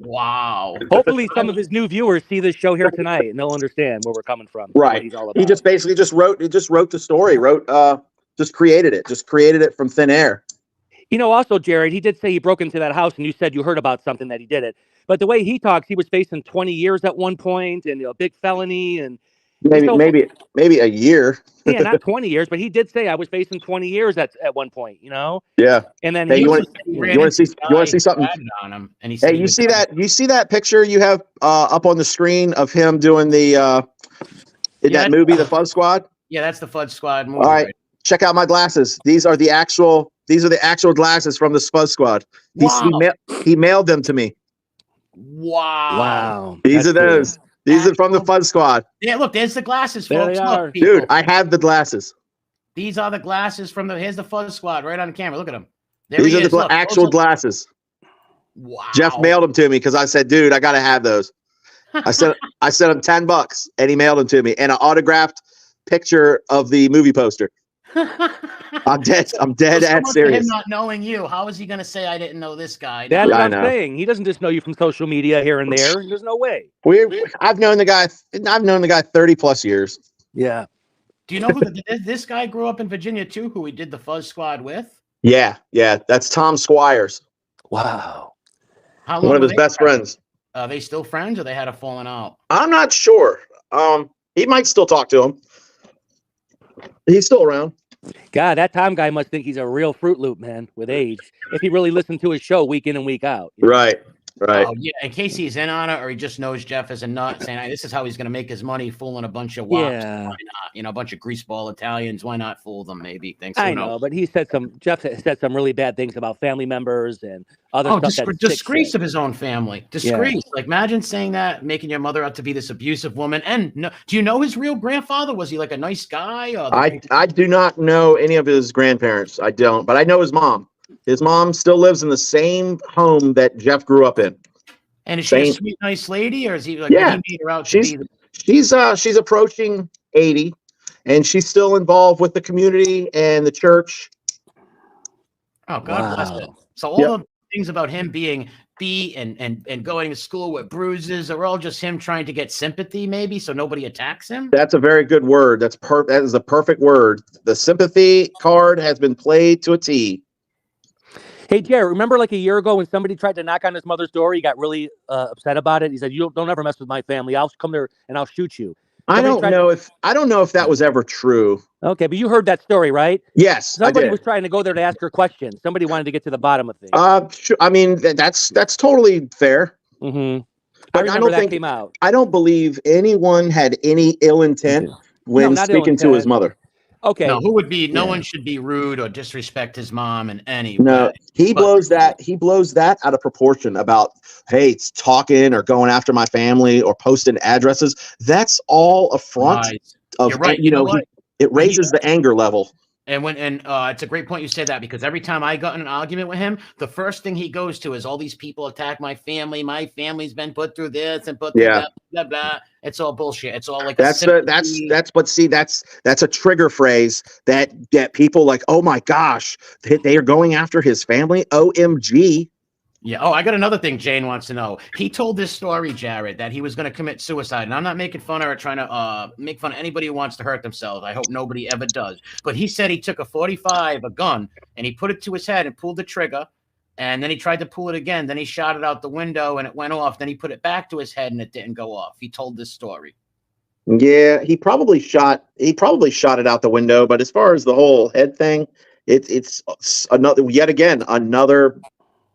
Wow. Hopefully some of his new viewers see this show here tonight and they'll understand where we're coming from. Right. He's all about. He just basically wrote the story, just created it from thin air. You know, also, Jarret, he did say he broke into that house and you said you heard about something that he did it. But the way he talks, he was facing 20 years at one point and a big felony and maybe a year. Yeah, not 20 years, but he did say I was facing 20 years at one point, you know? Yeah. And then you want to see something on him, and hey, you see that picture you have up on the screen of him doing the that movie, The Fuzz Squad? Yeah, that's the Fuzz Squad movie. All right. Check out my glasses. These are the actual glasses from the Fuzz Squad. Wow. He mailed them to me. Wow. These are those. Cool. These are from the Fuzz Squad. Yeah, look, there's the glasses, folks. There they are. Dude, I have the glasses. These are the glasses from here's the Fuzz Squad right on the camera. Look at them. These are the actual glasses. Wow. Jeff mailed them to me because I said, dude, I got to have those. I sent him $10 and he mailed them to me and an autographed picture of the movie poster. I'm dead serious. Him not knowing you, how is he going to say I didn't know this guy? That's what I'm saying. He doesn't just know you from social media here and there. There's no way. I've known the guy 30 plus years. Yeah. Do you know who this guy grew up in Virginia too? Who we did the Fuzz Squad with? Yeah. That's Tom Squires. Wow. One of his best friends. Are they still friends, or they had a falling out? I'm not sure. He might still talk to him. He's still around. God, that Tom guy must think he's a real Fruit Loop, man, with age. If he really listened to his show week in and week out. You know? Right. Oh, yeah. In case he's in on it, or he just knows Jeff is a nut, saying, hey, this is how he's going to make his money, fooling a bunch of wops. Yeah. Why not? A bunch of greaseball Italians. Why not fool them? Maybe. I know, but Jeff said some really bad things about family members and other stuff. Disgrace of his own family. Disgrace. Yeah. Like, imagine saying that, making your mother out to be this abusive woman. And do you know his real grandfather? Was he like a nice guy? I do not know any of his grandparents. I don't, but I know his mom. His mom still lives in the same home that Jeff grew up in. And is she a sweet, nice lady, or is he like? Yeah, he made her out she's approaching 80. and she's still involved with the community and the church. Oh, God bless it. So all the things about him being beat and going to school with bruises are all just him trying to get sympathy, maybe, so nobody attacks him. That's a very good word. That is a perfect word. The sympathy card has been played to a T. Hey, Jarret, remember like a year ago when somebody tried to knock on his mother's door? He got really upset about it. He said, "You don't ever mess with my family. I'll come there and I'll shoot you." I don't know if that was ever true. Okay, but you heard that story, right? Yes, somebody was trying to go there to ask her questions. Somebody wanted to get to the bottom of things. I mean, that's totally fair. Mm-hmm. But I don't think that came out. I don't believe anyone had any ill intent when speaking to his mother. Okay. No, who would be? No one should be rude or disrespect his mom in any way. No, he blows that out of proportion about, hey, it's talking or going after my family or posting addresses. That's all a front of, You're right. It raises the anger level. And it's a great point you say that, because every time I got in an argument with him, the first thing he goes to is all these people attack my family. My family's been put through this and put through that, blah, blah. It's all bullshit. It's all like that's a trigger phrase that people like, oh my gosh, they are going after his family. OMG. Yeah. Oh, I got another thing Jane wants to know. He told this story, Jarret, that he was going to commit suicide. And I'm not making fun of or trying to make fun of anybody who wants to hurt themselves. I hope nobody ever does. But he said he took a gun, and he put it to his head and pulled the trigger. And then he tried to pull it again. Then he shot it out the window and it went off. Then he put it back to his head and it didn't go off. He told this story. Yeah, he probably shot it out the window. But as far as the whole head thing, it's another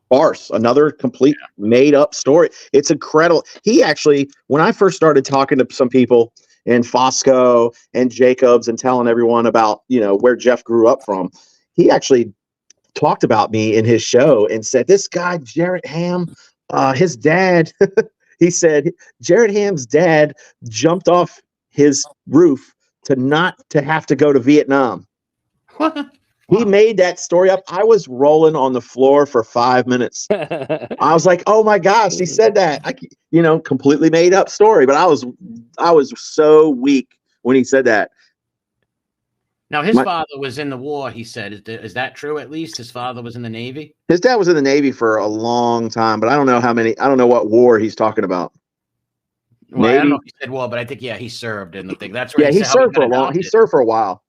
farce, another complete made up story. It's incredible. He actually, when I first started talking to some people in Fosco and Jacobs and telling everyone about, where Jeff grew up from, he actually talked about me in his show and said, this guy, Jarret Hamm, his dad, he said, Jarret Hamm's dad jumped off his roof not to have to go to Vietnam. He made that story up. I was rolling on the floor for 5 minutes. I was like, "Oh my gosh, he said that!" Completely made up story. But I was so weak when he said that. Now, his father was in the war. He said, "Is that true? At least his father was in the Navy." His dad was in the Navy for a long time, but I don't know how many. I don't know what war he's talking about. Well, I don't know if he said war, but I think he served in the thing. That's where he served for a long. He served for a while.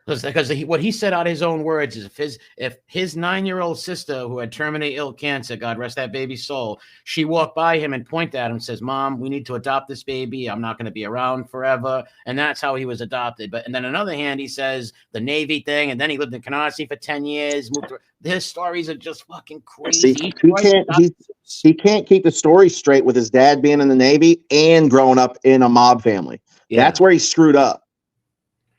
Because what he said out of his own words is if his 9-year-old sister who had terminally ill cancer, God rest that baby's soul, she walked by him and pointed at him and says, "Mom, we need to adopt this baby. I'm not going to be around forever." And that's how he was adopted. And then on the other hand, he says the Navy thing, and then he lived in Canarsie for 10 years. His stories are just fucking crazy. He can't keep the story straight with his dad being in the Navy and growing up in a mob family. Yeah. That's where he screwed up.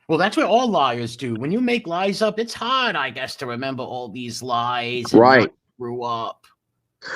Well, that's what all liars do. When you make lies up, it's hard, I guess, to remember all these lies. And right. Grew up.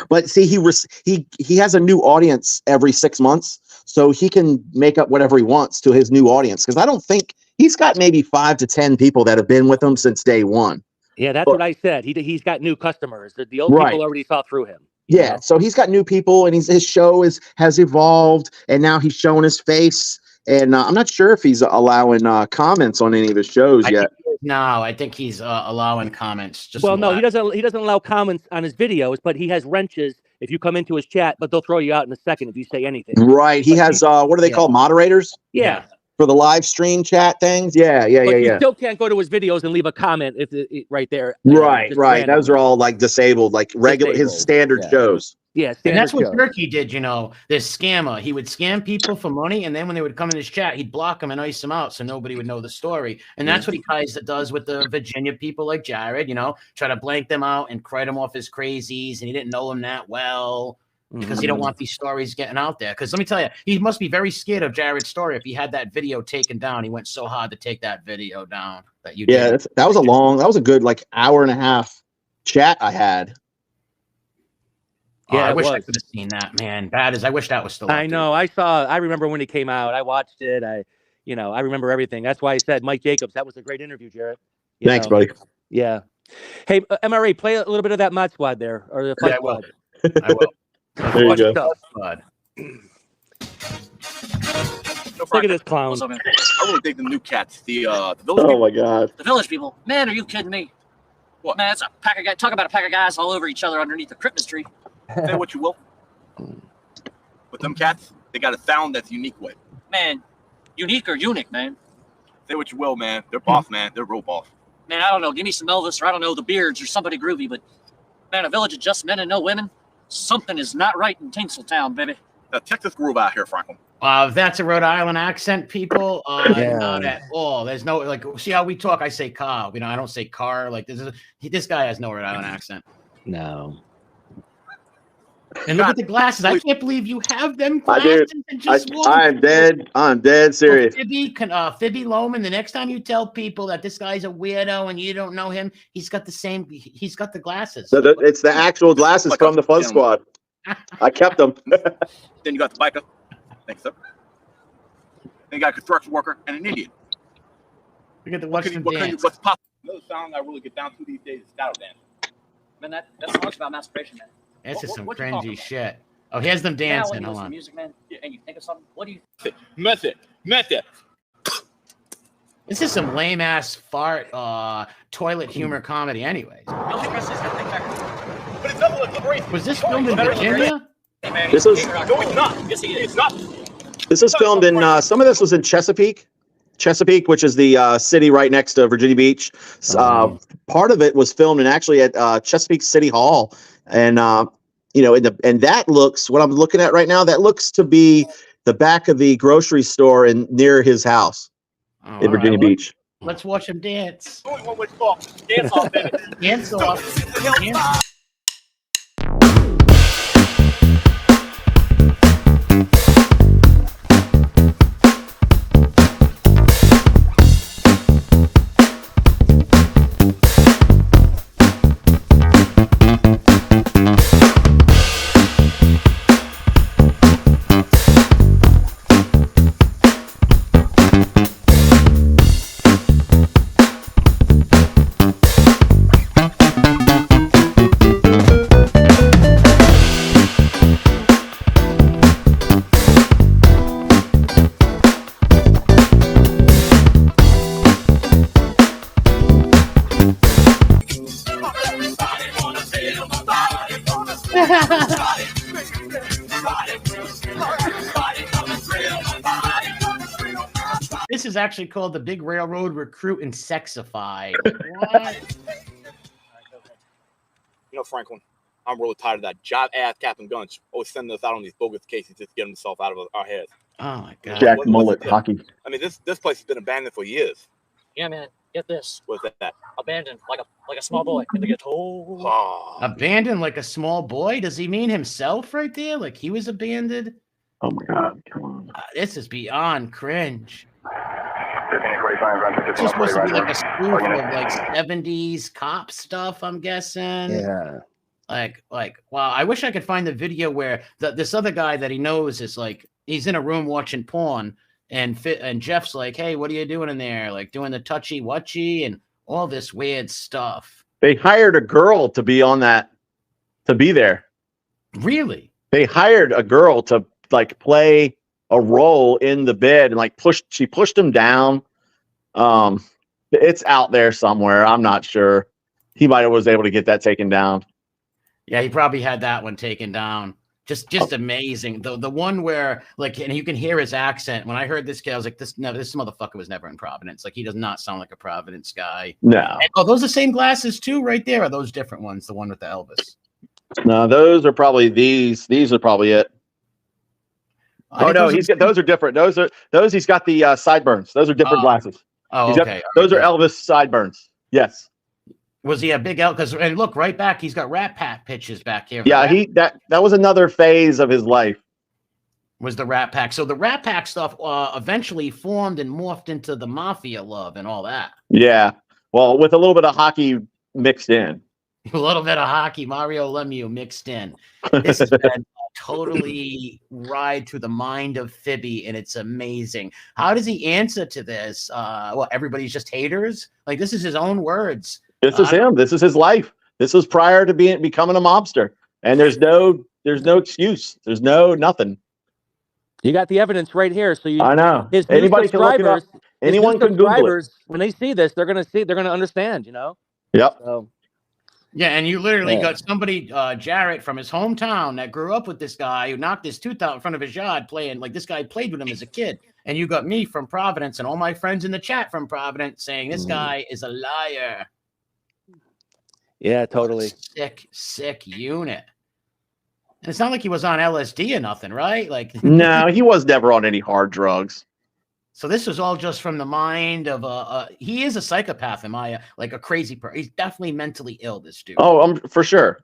But see, he has a new audience every 6 months, so he can make up whatever he wants to his new audience. Because I don't think he's got maybe 5 to 10 people that have been with him since day one. Yeah, that's what I said. He's got new customers. The old people already saw through him. Yeah, so he's got new people, and his show has evolved, and now he's showing his face. And I'm not sure if he's allowing comments on any of his shows yet. No, I think he's allowing comments. No, he doesn't allow comments on his videos, but he has wrenches if you come into his chat. But they'll throw you out in a second if you say anything. Right? He has what do they call moderators? Yeah. For the live stream chat things. Yeah. You still can't go to his videos and leave a comment right there. Right. Those are all like disabled, like regular his standard shows. Yeah, and that's what Gorky did, this scammer. He would scam people for money, and then when they would come in his chat, he'd block them and ice them out so nobody would know the story. And that's what he does with the Virginia people like Jarret, try to blank them out and write them off as crazies, and he didn't know them that well because he don't want these stories getting out there. Because let me tell you, he must be very scared of Jarret's story if he had that video taken down. He went so hard to take that video down that you did. That was a good hour and a half chat I had. Yeah, I wish I could have seen that, man. Bad as I wish that was still. I know. I remember when he came out. I watched it. I remember everything. That's why I said Mike Jacobs. That was a great interview, Jarret. Thanks, buddy. Yeah. Hey, MRA, play a little bit of that Mod Squad there, or the Fuzz Squad. I will. There you go. Look at this clown. What's up, man? I really dig the new cats. The village Oh people. my God. The village people. Man, are you kidding me? What? Man, it's a pack of guys. Talk about a pack of guys all over each other underneath the Christmas tree. Say what you will. With them cats, they got a sound that's unique with. Man, unique or unique, man? Say what you will, man. They're boss, man. They're real boss. Man, I don't know. Give me some Elvis or I don't know, the Beards or somebody groovy, but man, a village of just men and no women. Something is not right in Tinseltown, baby. The Texas groove out here, Franklin. If that's a Rhode Island accent, people, Yeah. not at all. There's no, like, see how we talk? I say car. You know, I don't say car. Like, this guy has no Rhode Island accent. No. And look at the glasses. I can't believe you have them I do. glasses. And just I'm dead serious. Phoebe Loman, the next time you tell people that this guy's a weirdo and you don't know him, he's got the glasses. It's the actual glasses from the Fuzz Squad. I kept them. Then you got the biker. Thanks, sir. Then you got a construction worker and an Indian. Look at the Western dance. What's possible? Another song I really get down to these days is style dance. Man, that song's about masturbation, man. This is some what you talking cringy about? shit. Oh, here's them dancing. Now, Hold when you listen to on. music, man, and you think of something, what do you? Method. This is some lame ass fart toilet humor comedy, anyways. But it's not like liberation. Was this filmed in Virginia? Hey, man, This was- no, it's not. Yes, it is. It's not. This was filmed in some of this was in Chesapeake, which is the city right next to Virginia Beach. Part of it was filmed actually at Chesapeake City Hall, and and that looks, what I'm looking at right now, that looks to be the back of the grocery store near his house in Virginia Beach. Let's watch him dance. Only one way to fall. Dance off, baby. Dance off. Dance. This is actually called the Big Railroad Recruit and Sexified. What? You know, Franklin, I'm really tired of that job-ass Captain Gunch always sending us out on these bogus cases just to get himself out of our heads. Oh my god. Jack What's Mullet it? hockey. I mean, this place has been abandoned for years. Yeah, man. Get this. What's that? Abandoned like a small boy in the ghetto. Oh, Abandoned like a small boy? Does he mean himself right there? Like he was abandoned? Oh my God! Come on. This is beyond cringe. It's just supposed to be like a spoof of like 70s cop stuff, I'm guessing. Yeah. Like, wow, I wish I could find the video where this other guy that he knows is like, he's in a room watching porn, and Jeff's like, hey, what are you doing in there? Like doing the touchy-wutchy and all this weird stuff. They hired a girl to be on that, to be there. Really? They hired a girl to like play a role in the bed and like she pushed him down. It's out there somewhere. I'm not sure. He might have was able to get that taken down. Yeah, he probably had that one taken down. Just amazing. The one where like, and you can hear his accent. When I heard this guy, I was like, this motherfucker was never in Providence. Like he does not sound like a Providence guy. No. And, oh, those are the same glasses too, right there. Or are those different ones? The one with the Elvis. No, those are probably these. These are probably it. Oh no, those are different. Those he's got the sideburns. Those are different glasses. Oh, okay. okay. Those are Elvis sideburns. Yes. Was he a big L? Because and look right back, he's got Rat Pack pitches back here. Yeah, that was another phase of his life. Was the Rat Pack. So the Rat Pack stuff eventually formed and morphed into the Mafia love and all that. Yeah. Well, with a little bit of hockey mixed in. A little bit of hockey, Mario Lemieux mixed in. This has been a totally ride to the mind of Phoebe, and it's amazing. How does he answer to this? Well, everybody's just haters? Like, this is his own words. This is him. This is his life. This was prior to becoming a mobster. And there's no excuse. There's nothing. You got the evidence right here. So I know. his new Anybody can look it up. subscribers, Anyone can Google it. when they see this, they're gonna understand, you know? Yep. So, yeah, and you literally got somebody, Jarret from his hometown that grew up with this guy who knocked his tooth out in front of his yard playing, like this guy played with him as a kid. And you got me from Providence and all my friends in the chat from Providence saying this guy is a liar. yeah, totally. Sick unit. And it's not like he was on LSD or nothing, right? Like No, he was never on any hard drugs. So this was all just from the mind of he is a psychopath, like a crazy person. He's definitely mentally ill, this dude. Oh, for sure.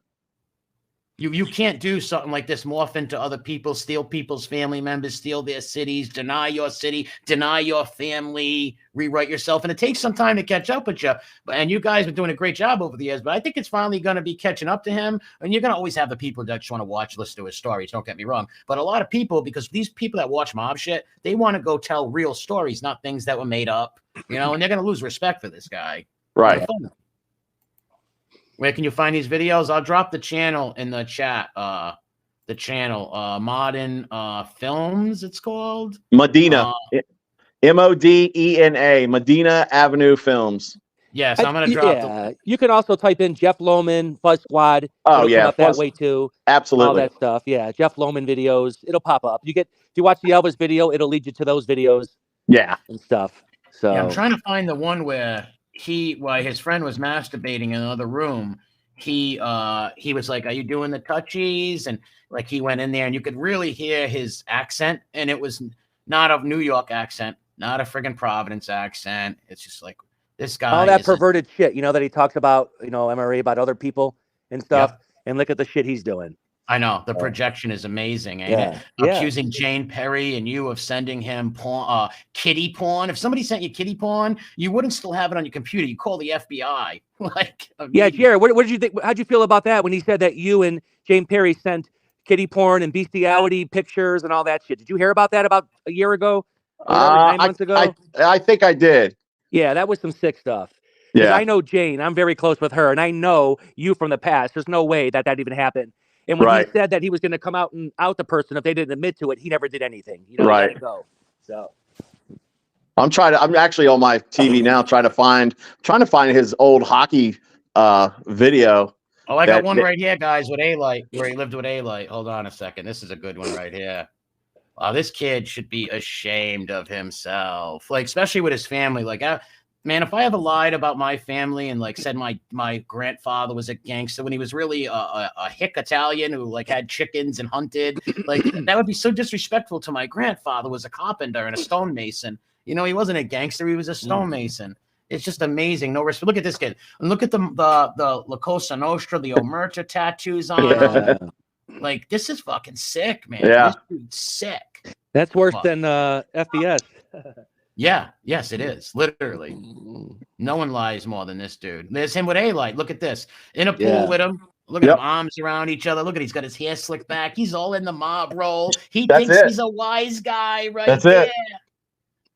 You can't do something like this, morph into other people, steal people's family members, steal their cities, deny your city, deny your family, rewrite yourself. And it takes some time to catch up with you. And you guys have been doing a great job over the years, but I think it's finally going to be catching up to him. And you're going to always have the people that just want to watch, listen to his stories. Don't get me wrong. But a lot of people, because these people that watch mob shit, they want to go tell real stories, not things that were made up, you know, and they're going to lose respect for this guy. Right. Where can you find these videos? I'll drop the channel in the chat. The channel, Modern Films, it's called. Medina. Modena. Medina Avenue Films. Yes, I'm going to drop You can also type in Jeff Lohman, Fuzz Squad. Oh, yeah. Up that way, too. Absolutely. All that stuff. Yeah, Jeff Lohman videos. It'll pop up. If you watch the Elvis video, it'll lead you to those videos. Yeah. And stuff. So yeah, I'm trying to find the one where while his friend was masturbating in another room, he was like, "Are you doing the touchies?" And like he went in there, and you could really hear his accent, and it was not a New York accent, not a friggin' Providence accent. It's just like this guy. All that perverted shit, you know, that he talks about, you know, MRA about other people and stuff. Yep. And look at the shit he's doing. I know the projection is amazing. And accusing Jane Perry and you of sending him porn, kitty porn. If somebody sent you kitty porn, you wouldn't still have it on your computer. You call the FBI. Like, yeah, Jared, what did you think? How'd you feel about that when he said that you and Jane Perry sent kitty porn and bestiality pictures and all that shit? Did you hear about that about a year ago? 9 months ago? I think I did. Yeah, that was some sick stuff. Yeah, I know Jane. I'm very close with her, and I know you from the past. There's no way that even happened. And when he said that he was going to come out and out the person if they didn't admit to it, he never did anything. You know, let it go. So I'm actually on my TV now trying to find his old hockey video. Oh, I got one right here, guys, with A-Light, where he lived with A-Light. Hold on a second. This is a good one right here. Wow, this kid should be ashamed of himself. Like, especially with his family. Like, man, if I ever lied about my family and like said my grandfather was a gangster when he was really a hick Italian who like had chickens and hunted, like that would be so disrespectful to my grandfather was a carpenter and a stonemason. You know, he wasn't a gangster, he was a stonemason. It's just amazing. No respect. Look at this kid. And look at the La Cosa Nostra, the Omerta tattoos on him. Like, this is fucking sick, man. Yeah. This dude's sick. That's worse than FBS. Yeah, yes, it is. Literally. No one lies more than this dude. There's him with A-Light. Look at this. In a pool with him. Look at him, arms around each other. Look at he's got his hair slicked back. He's all in the mob role. He thinks he's a wise guy right there.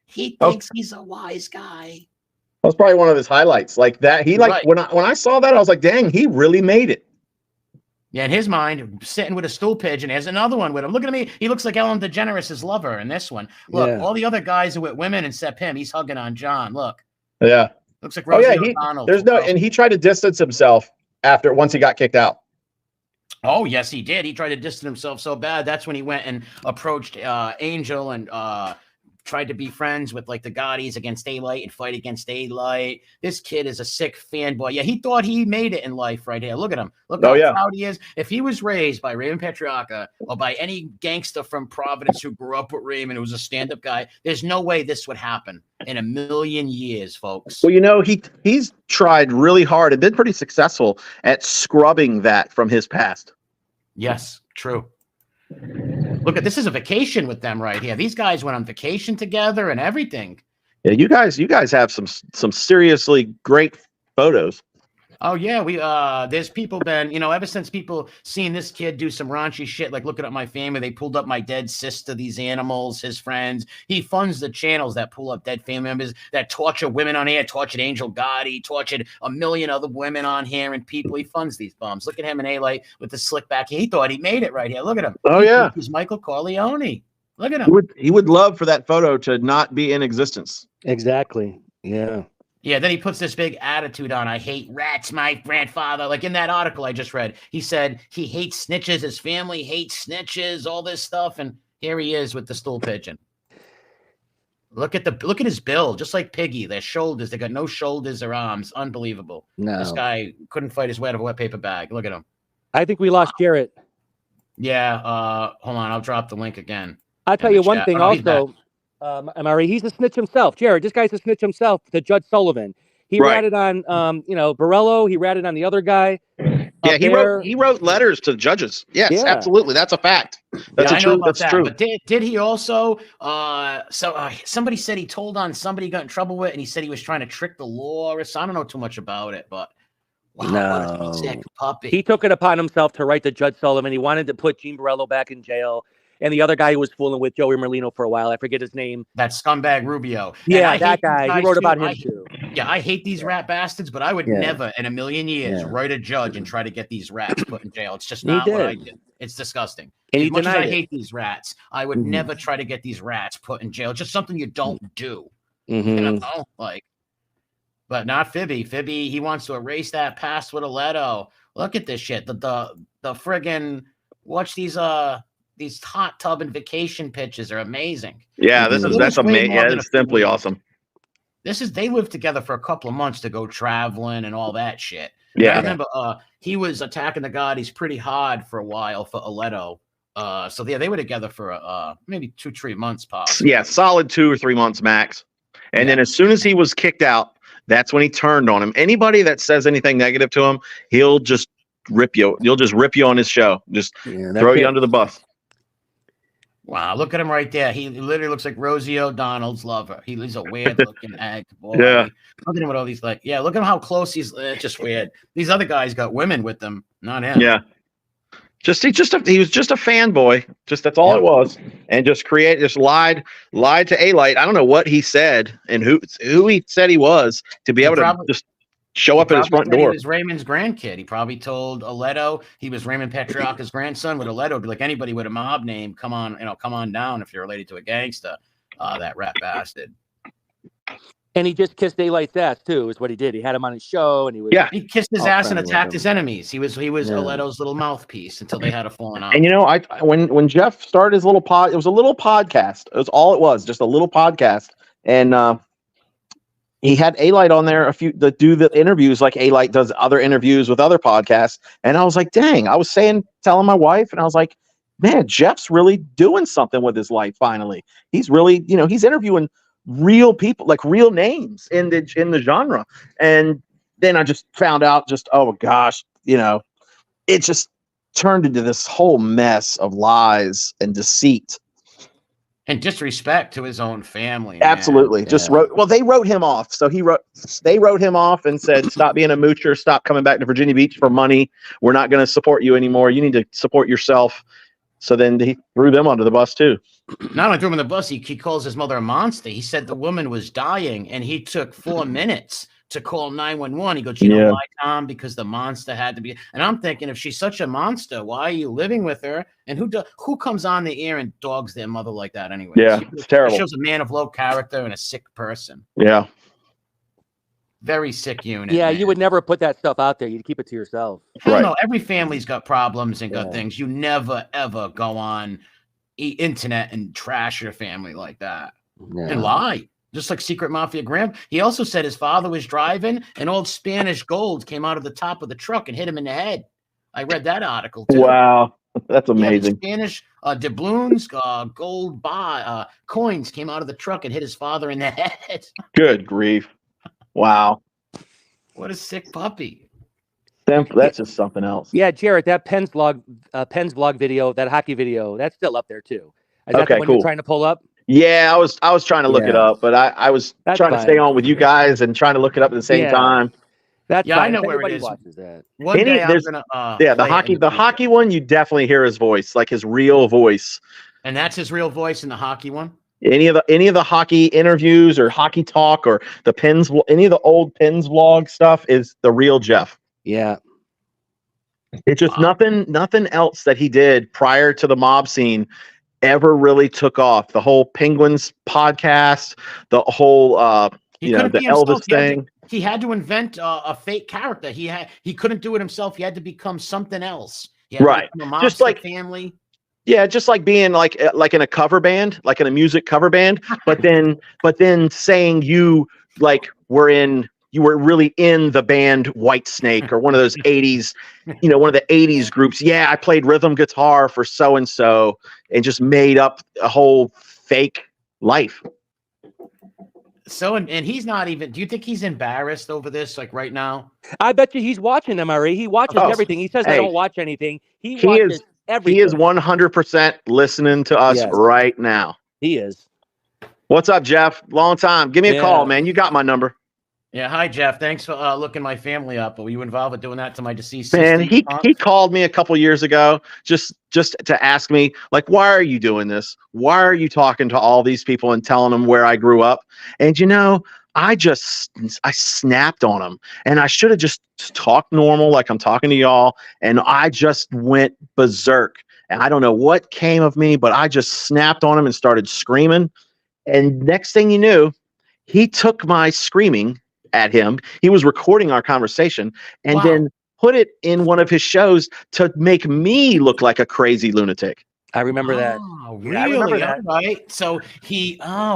He thinks he's a wise guy. That was probably one of his highlights. Like that. He when I saw that, I was like, dang, he really made it. Yeah, in his mind, sitting with a stool pigeon. There's another one with him. Look at me. He looks like Ellen DeGeneres' lover in this one. Look, all the other guys are with women except him. He's hugging on John. Look. Yeah. Looks like Rosie O'Donnell. And he tried to distance himself once he got kicked out. Oh, yes, he did. He tried to distance himself so bad. That's when he went and approached Angel and tried to be friends with like the Gaudis against A-Light and fight against A-Light. This kid is a sick fanboy. Yeah, he thought he made it in life right here. Look at him. Look how proud he is. If he was raised by Raymond Petrarca or by any gangster from Providence who grew up with Raymond, who was a stand-up guy, there's no way this would happen in a million years, folks. Well, you know, he's tried really hard and been pretty successful at scrubbing that from his past. Yes, true. Look at this is a vacation with them right here. These guys went on vacation together and everything. Yeah, you guys have some seriously great photos. Oh yeah, we there's people been, you know, ever since people seen this kid do some raunchy shit, like looking at my family, they pulled up my dead sister, these animals, his friends. He funds the channels that pull up dead family members, that torture women on here, tortured Angel Gotti, tortured a million other women on here and people. He funds these bums. Look at him and A-Light with the slick back. He thought he made it right here. Look at him. Oh, yeah. He's Michael Corleone. Look at him. He would love for that photo to not be in existence. Exactly. Yeah. Yeah, then he puts this big attitude on. I hate rats, my grandfather. Like in that article I just read, he said he hates snitches. His family hates snitches, all this stuff. And here he is with the stool pigeon. Look at his build, just like Piggy. Their shoulders, they got no shoulders or arms. Unbelievable. No. This guy couldn't fight his way out of a wet paper bag. Look at him. I think we lost Jarret. Yeah, hold on, I'll drop the link again. I'll tell you one thing also. Murray, he's a snitch himself. Jarret, this guy's a snitch himself to Judge Sullivan. He ratted on Borello, he ratted on the other guy. Yeah, he wrote letters to judges. Yes, absolutely. That's a fact. That's true. But did he also somebody said he told on somebody he got in trouble with, and he said he was trying to trick the law or something. I don't know too much about it, but wow, what a sick puppy. He took it upon himself to write to Judge Sullivan. He wanted to put Gene Borello back in jail. And the other guy who was fooling with Joey Merlino for a while, I forget his name. That scumbag Rubio. Yeah, that guy. He wrote about him too. Yeah, I hate these rat bastards, but I would never in a million years write a judge and try to get these rats put in jail. It's just not what I did. It's disgusting. And as much as I hate these rats, I would never try to get these rats put in jail. It's just something you don't do. You know, but not Fibby. Fibby, he wants to erase that past with a Leto. Look at this shit. The friggin' watch these hot tub and vacation pictures are amazing. Yeah, that's amazing. Yeah, it's simply awesome. They lived together for a couple of months to go traveling and all that shit. Yeah, I remember he was attacking the Gaudis pretty hard for a while for Aledo. So they were together for maybe 2-3 months, possibly. Yeah, solid 2 or 3 months max. And then as soon as he was kicked out, that's when he turned on him. Anybody that says anything negative to him, he'll just rip you. He'll just rip you on his show. Just throw you under the bus. Wow, look at him right there. He literally looks like Rosie O'Donnell's lover. He's a weird looking egg boy. Yeah. Look at him with all these look at him how close he's. It's just weird. These other guys got women with them, not him. Yeah. He was just a fanboy. Just that's all it was. And just lied to Alite. I don't know what he said and who he said he was to be able to just show up at his front door. He was Raymond's grandkid. He probably told Aledo he was Raymond Petrarca's grandson. With Aledo, be like anybody with a mob name, come on down if you're related to a gangster. That rat bastard. And he just kissed Alite's ass too. Is what he did. He had him on his show, and he kissed his ass and attacked his enemies. He was Aledo's little mouthpiece until they had a falling out. And when Jeff started his little pod, it was a little podcast. It was all it was, just a little podcast, and he had Alite on there to do the interviews like Alite does other interviews with other podcasts. And I was like, dang, I was telling my wife, and I was like, man, Jeff's really doing something with his life. Finally, he's really, he's interviewing real people, like real names in the genre. And then I just found out oh gosh, it just turned into this whole mess of lies and deceit. And disrespect to his own family. Absolutely. Man. They wrote him off. So they wrote him off and said, stop being a moocher. Stop coming back to Virginia Beach for money. We're not going to support you anymore. You need to support yourself. So then he threw them under the bus too. Not only threw him on the bus, he calls his mother a monster. He said the woman was dying and he took 4 minutes to call 911. He goes, you know why, Tom? Because the monster had to be. And I'm thinking, if she's such a monster, why are you living with her? And who comes on the air and dogs their mother like that anyway? Yeah, it's terrible. It shows a man of low character and a sick person. Yeah. Very sick unit. Yeah, man. You would never put that stuff out there. You'd keep it to yourself. I don't know. Every family's got problems and got things. You never, ever go on internet and trash your family like that and lie. Just like Secret Mafia Graham. He also said his father was driving and old Spanish gold came out of the top of the truck and hit him in the head. I read that article too. Wow. That's amazing. Spanish doubloons, gold coins came out of the truck and hit his father in the head. Good grief. Wow. What a sick puppy. That's just something else. Yeah, Jarret, that Penn's vlog video, that hockey video, that's still up there too. Is that the one you're trying to pull up? Yeah, I was trying to look it up, but I was trying to stay on with you guys and trying to look it up at the same time. That's fine. I know where it is. That. One day I'm gonna, the hockey one, you definitely hear his voice, like his real voice. And that's his real voice in the hockey one? Any of the hockey interviews or hockey talk or the Pens, any of the old Pens vlog stuff is the real Jeff. Yeah. It's just nothing else that he did prior to the mob scene ever really took off. The whole Penguins podcast, the whole He the couldn't be Elvis himself. thing. He had to invent a fake character. He couldn't do it himself. He had to become something else. He had Right. to become a Just mobster like family. Yeah, just like being like in a cover band, like in a music cover band, but then saying you were really in the band White Snake or one of those 80s, one of the 80s groups. Yeah, I played rhythm guitar for so and so and just made up a whole fake life. So and he's not even. Do you think he's embarrassed over this like right now? I bet you he's watching MRE. He watches everything. He says I don't watch anything. He watches everything. He is 100% listening to us right now. He is. What's up, Jeff? Long time. Give me a call, man. You got my number. Yeah, hi Jeff. Thanks for looking my family up. Were you involved with doing that to my deceased Man, sister? he called me a couple years ago just to ask me, like, why are you doing this? Why are you talking to all these people and telling them where I grew up? And I snapped on him, and I should have just talked normal like I'm talking to y'all, and I just went berserk. And I don't know what came of me, but I just snapped on him and started screaming. And next thing you knew, he took my screaming at him. He was recording our conversation and then put it in one of his shows to make me look like a crazy lunatic. I remember that. Oh, really? I remember that. All right. So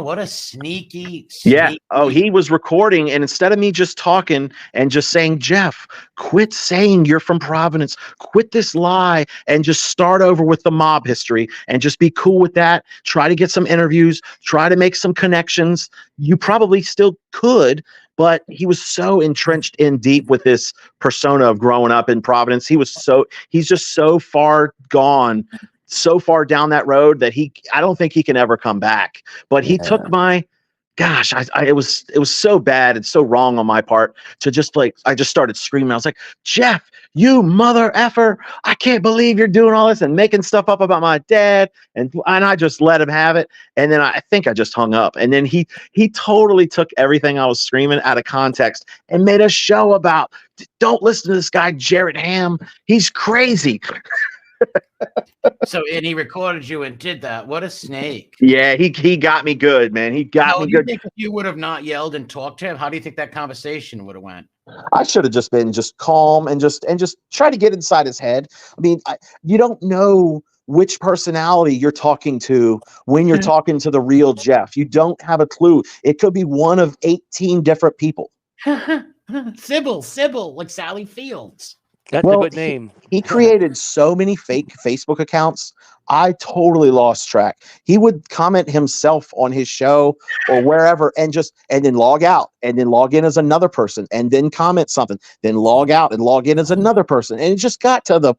what a sneaky. Yeah. Oh, he was recording, and instead of me just talking and just saying, Jeff, quit saying you're from Providence, quit this lie, and just start over with the mob history and just be cool with that. Try to get some interviews, try to make some connections. You probably still could, but he was so entrenched in deep with this persona of growing up in Providence. He's just so far gone, so far down that road that I don't think he can ever come back. But he took my, gosh, it was so bad and so wrong on my part to just I just started screaming. I was like, Jeff, you mother effer, I can't believe you're doing all this and making stuff up about my dad. And I just let him have it. And then I think I just hung up. And then he totally took everything I was screaming out of context and made a show about, don't listen to this guy, Jarret Hamm. He's crazy. So, and he recorded you and did that. What a snake. Yeah, he got me good, man. He got me good. Think if you would have not yelled and talked to him, how do you think that conversation would have went? I should have just been calm and just try to get inside his head. I mean, you don't know which personality you're talking to when you're talking to the real Jeff. You don't have a clue. It could be one of 18 different people. Sybil, like Sally Fields. That's a good name. He created so many fake Facebook accounts. I totally lost track. He would comment himself on his show or wherever and then log out and then log in as another person and then comment something, then log out and log in as another person. And it just got to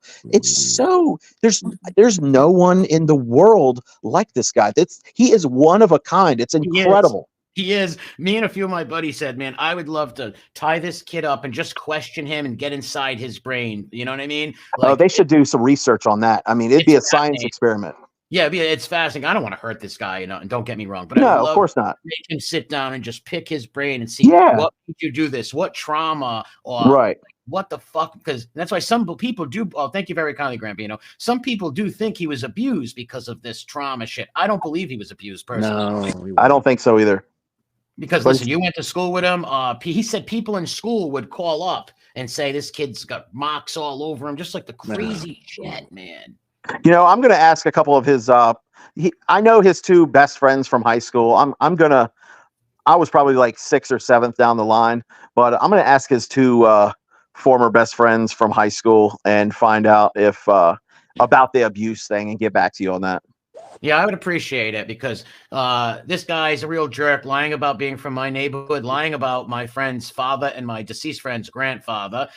there's no one in the world like this guy. He is one of a kind. It's incredible. He is. Me and a few of my buddies said, man, I would love to tie this kid up and just question him and get inside his brain. You know what I mean? They should do some research on that. I mean, it'd be a science experiment. Yeah, it's fascinating. I don't want to hurt this guy, and don't get me wrong, but no, of course not. Make him sit down and just pick his brain and see what made you do this, what trauma, or what the fuck? Because that's why some people do. Oh, thank you very kindly, Grambino. Some people do think he was abused because of this trauma shit. I don't believe he was abused personally. No, I don't think so either. Because listen, you went to school with him. He said people in school would call up and say this kid's got marks all over him, just like the crazy shit, man. I'm going to ask a couple of his. I know his two best friends from high school. I was probably like 6th or 7th down the line, but I'm going to ask his two former best friends from high school and find out if about the abuse thing and get back to you on that. Yeah, I would appreciate it because this guy's a real jerk, lying about being from my neighborhood, lying about my friend's father and my deceased friend's grandfather,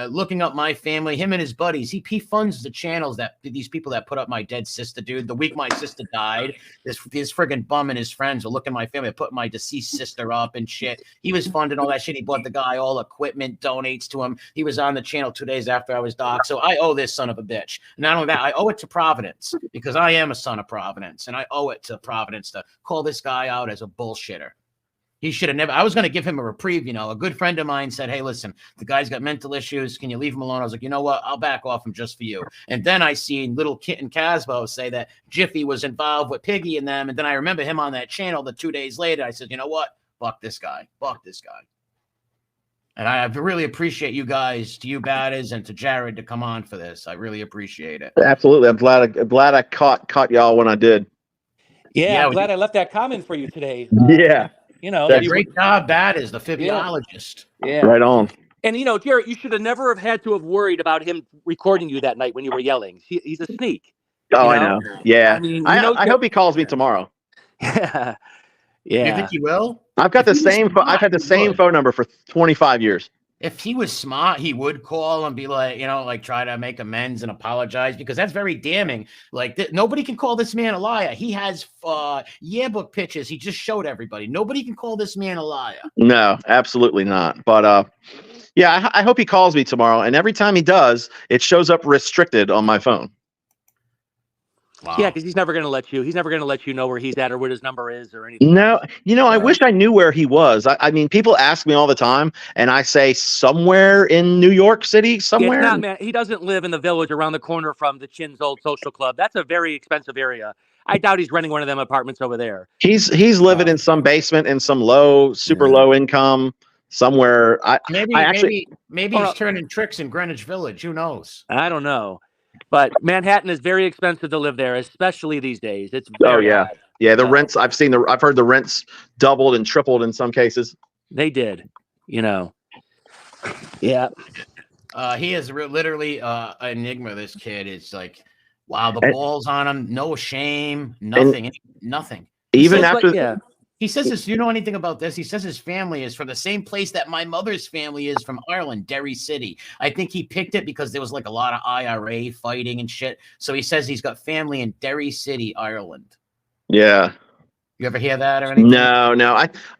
looking up my family, him and his buddies. He funds the channels that these people that put up my dead sister, dude. The week my sister died, this friggin' bum and his friends were looking at my family, putting my deceased sister up and shit. He was funding all that shit. He bought the guy all equipment, donates to him. He was on the channel 2 days after I was doxxed. So I owe this son of a bitch. Not only that, I owe it to Providence because I am a son of Providence, and I owe it to Providence to call this guy out as a bullshitter. He should have never. I was going to give him a reprieve. A good friend of mine said, "Hey, listen, the guy's got mental issues. Can you leave him alone?" I was like, "You know what? I'll back off him just for you." And then I seen little Kit and Casbo say that Jiffy was involved with Piggy and them. And then I remember him on that channel. The 2 days later, I said, "You know what? Fuck this guy. Fuck this guy." And I really appreciate you guys, to you batters, and to Jarret to come on for this. I really appreciate it. Absolutely, I'm glad I caught y'all when I did. Yeah, I'm glad I left that comment for you today. Yeah. Great job, batters, the physiologist. Yeah. Right on. And, Jarret, you should have never have to have worried about him recording you that night when you were yelling. He's a sneak. Oh, I know. Yeah. I hope he calls me tomorrow. Yeah. You think he will? I've got I've had the same phone number for 25 years. If he was smart, he would call and be like, try to make amends and apologize, because that's very damning. Like, nobody can call this man a liar. He has yearbook pictures he just showed everybody. Nobody can call this man a liar. No, absolutely not. But yeah, I hope he calls me tomorrow. And every time he does, it shows up restricted on my phone. Wow. Yeah, because he's never going to let you. He's never going to let you know where he's at or what his number is or anything. No, I wish I knew where he was. I mean, people ask me all the time, and I say somewhere in New York City, somewhere. It's not, man. He doesn't live in the Village around the corner from the Chin's old social club. That's a very expensive area. I doubt he's renting one of them apartments over there. He's living in some basement in some super low income somewhere. Maybe he's turning tricks in Greenwich Village. Who knows? I don't know. But Manhattan is very expensive to live there, especially these days. It's very high. Yeah. The rents, I've heard the rents doubled and tripled in some cases. They did, Yeah. He is literally an enigma. This kid is like, wow, the balls on him, no shame, nothing. Even after, he says this. You know anything about this? He says his family is from the same place that my mother's family is from, Ireland, Derry City. I think he picked it because there was like a lot of IRA fighting and shit. So he says he's got family in Derry City, Ireland. Yeah. You ever hear that or anything? No.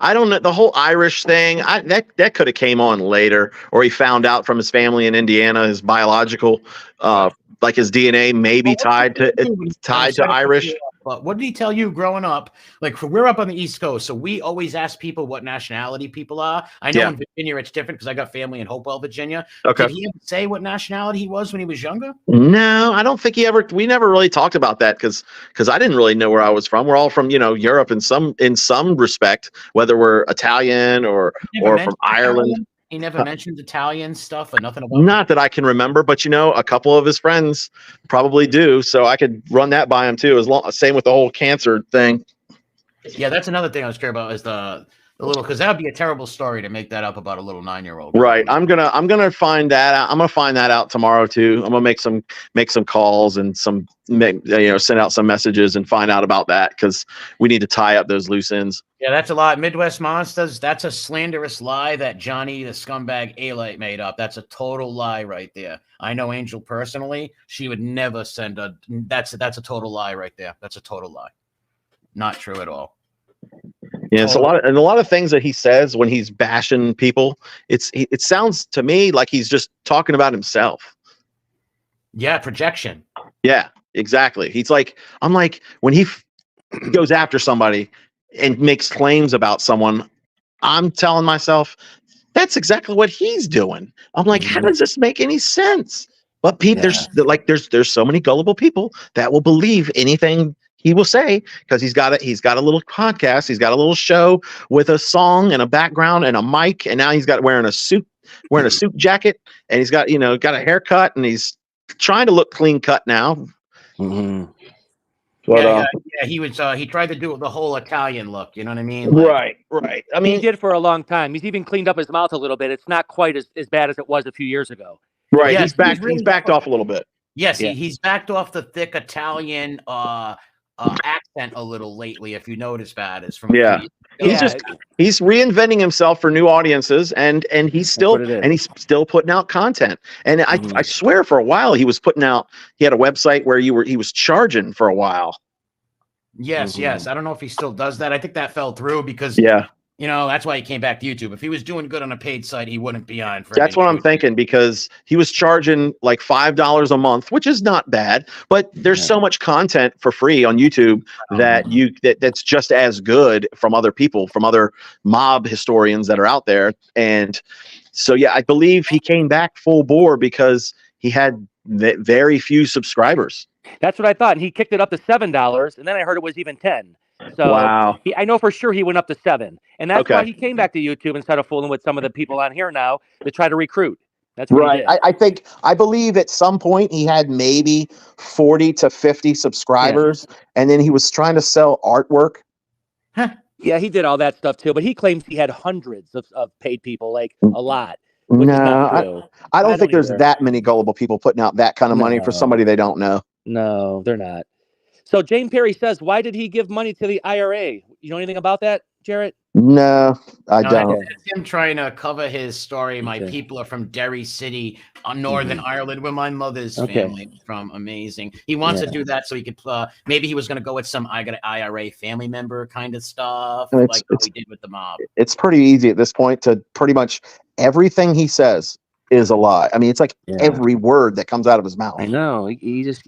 I don't know the whole Irish thing. That could have came on later, or he found out from his family in Indiana, his biological, like his DNA maybe tied to Irish. But what did he tell you growing up? Like, we're up on the East Coast, so we always ask people what nationality people are. I know in Virginia it's different because I got family in Hopewell, Virginia. Okay. Did he ever say what nationality he was when he was younger? No, I don't think we never really talked about that because I didn't really know where I was from. We're all from, Europe in some respect, whether we're Italian or from Ireland. He never mentioned Italian stuff or nothing about Not that I can remember, but a couple of his friends probably do, so I could run that by him too. Same with the whole cancer thing. Yeah, that's another thing I was curious about is the little, because that would be a terrible story to make that up about a little 9-year-old. Right. I'm gonna find that out. I'm gonna find that out tomorrow too. I'm gonna make some calls and send out some messages and find out about that, because we need to tie up those loose ends. Yeah, that's a lot. Midwest Monsters, that's a slanderous lie that Johnny the scumbag Alite made up. That's a total lie right there. I know Angel personally. She would never send that's a total lie right there. That's a total lie. Not true at all. Yeah, it's a lot of things that he says when he's bashing people. It sounds to me like he's just talking about himself. Yeah, projection. Yeah, exactly. I'm like, when he goes after somebody and makes claims about someone, I'm telling myself that's exactly what he's doing. I'm like, how does this make any sense? But there's so many gullible people that will believe anything he will say, because he's got a little podcast, he's got a little show with a song and a background and a mic, and now he's got wearing a suit jacket, and he's got got a haircut, and he's trying to look clean cut now. Mm-hmm. But, he tried to do the whole Italian look. You know what I mean? Right. I mean, he did for a long time. He's even cleaned up his mouth a little bit. It's not quite as bad as it was a few years ago. Right. Yes, he's backed off a little bit. Yes, he's backed off the thick Italian accent a little lately. If you notice that, is from he's reinventing himself for new audiences, and he's still putting out content. And I swear for a while he had a website where he was charging for a while. Yes. I don't know if he still does that. I think that fell through because You know, that's why he came back to YouTube. If he was doing good on a paid site, he wouldn't be on. That's what I'm thinking, because he was charging like $5 a month, which is not bad. But there's so much content for free on YouTube that that's just as good from other people, from other mob historians that are out there. And so, yeah, I believe he came back full bore because he had very few subscribers. That's what I thought. And he kicked it up to $7, and then I heard it was even 10. So wow. I know for sure he went up to 7. And that's why he came back to YouTube instead of fooling with some of the people on here now to try to recruit. That's what right. I believe at some point he had maybe 40 to 50 subscribers, and then he was trying to sell artwork. Yeah, he did all that stuff too, but he claims he had hundreds of paid people, like a lot. No, I don't think there's that many gullible people putting out that kind of money for somebody they don't know. No, they're not. So Jane Perry says, why did he give money to the IRA? You know anything about that, Jarret? No, I don't. It's him trying to cover his story. My people are from Derry City, Northern Ireland, where my mother's family is from. Amazing. He wants to do that so he could, maybe he was going to go with some I got an IRA family member kind of stuff, like what he did with the mob. It's pretty easy at this point to pretty much everything he says is a lie. I mean, it's like every word that comes out of his mouth. I know. He just,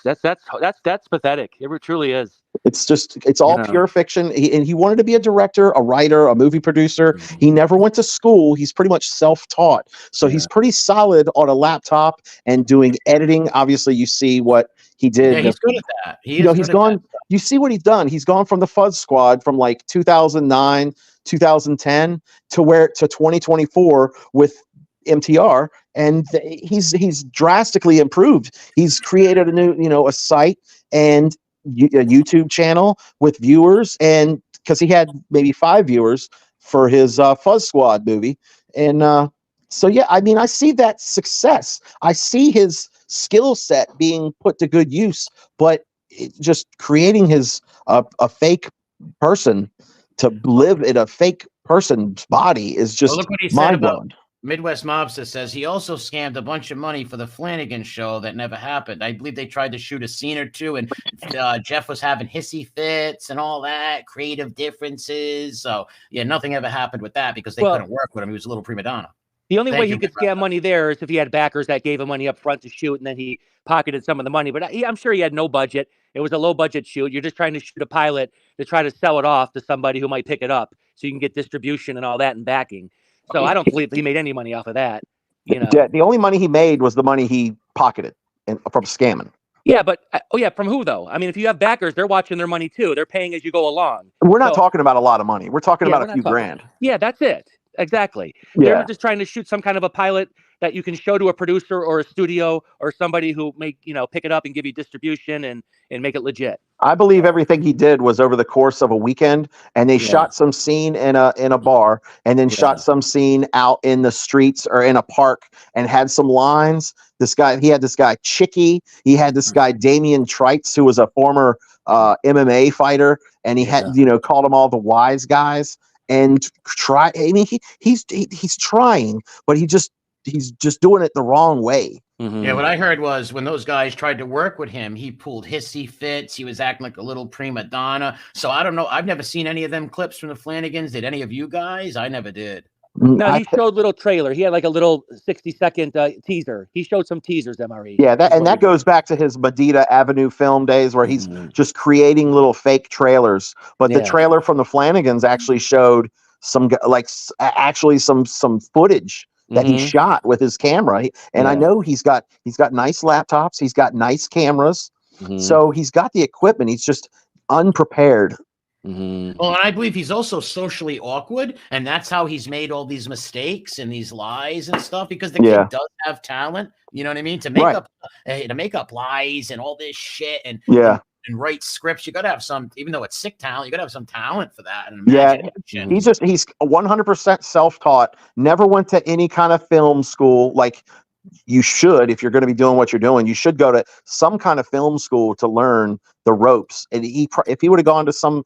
that's pathetic. It truly is. It's all pure fiction. He wanted to be a director, a writer, a movie producer. He never went to school. He's pretty much self-taught. So he's pretty solid on a laptop and doing editing. Obviously, you see what he did. Yeah, he's good at that. He's gone. You see what he's done. He's gone from the Fuzz Squad from like 2009, 2010 to 2024 with MTR, and he's drastically improved. He's created a new, a site and a YouTube channel with viewers, and because he had maybe 5 viewers for his Fuzz Squad movie. And so, yeah, I mean, I see that success. I see his skill set being put to good use, but just creating his a fake person to live in a fake person's body is just mind-blowing. Midwest Mobster says he also scammed a bunch of money for the Flanigan show that never happened. I believe they tried to shoot a scene or two, and Jeff was having hissy fits and all that, creative differences. So, yeah, nothing ever happened with that because they couldn't work with him. He was a little prima donna. The only way he could scam money there is if he had backers that gave him money up front to shoot, and then he pocketed some of the money. But I'm sure he had no budget. It was a low-budget shoot. You're just trying to shoot a pilot to try to sell it off to somebody who might pick it up so you can get distribution and all that and backing. So I don't believe he made any money off of that. The only money he made was the money he pocketed from scamming. Yeah, but from who though? I mean, if you have backers, they're watching their money too. They're paying as you go along. We're not talking about a lot of money. We're talking about a few grand. Yeah, that's it. Exactly. They're just trying to shoot some kind of a pilot that you can show to a producer or a studio or somebody who may, pick it up and give you distribution and make it legit. I believe everything he did was over the course of a weekend, and they shot some scene in a bar, and then shot some scene out in the streets or in a park, and had some lines. He had this guy Chicky, he had this guy Damian Trites, who was a former MMA fighter, and he had called them all the wise guys. And he's trying, but he's just doing it the wrong way. Mm-hmm. Yeah, what I heard was when those guys tried to work with him, he pulled hissy fits. He was acting like a little prima donna. So I don't know. I've never seen any of them clips from the Flanagans. Did any of you guys? I never did. No, he showed little trailer. He had like a little 60-second teaser. He showed some teasers, MRE. Yeah, that goes back to his Medina Avenue film days where he's just creating little fake trailers. But the trailer from the Flanagans actually showed some footage that he shot with his camera. And I know he's got nice laptops. He's got nice cameras. So he's got the equipment. He's just unprepared. Well, and I believe he's also socially awkward, and that's how he's made all these mistakes and these lies and stuff, because the kid does have talent, you know what I mean, to make up lies and all this shit and write scripts. You got to have some, even though it's sick talent, you got to have some talent for that. And he's 100% self-taught, never went to any kind of film school. Like, you should, if you're going to be doing what you're doing, you should go to some kind of film school to learn the ropes. And if he would have gone to some,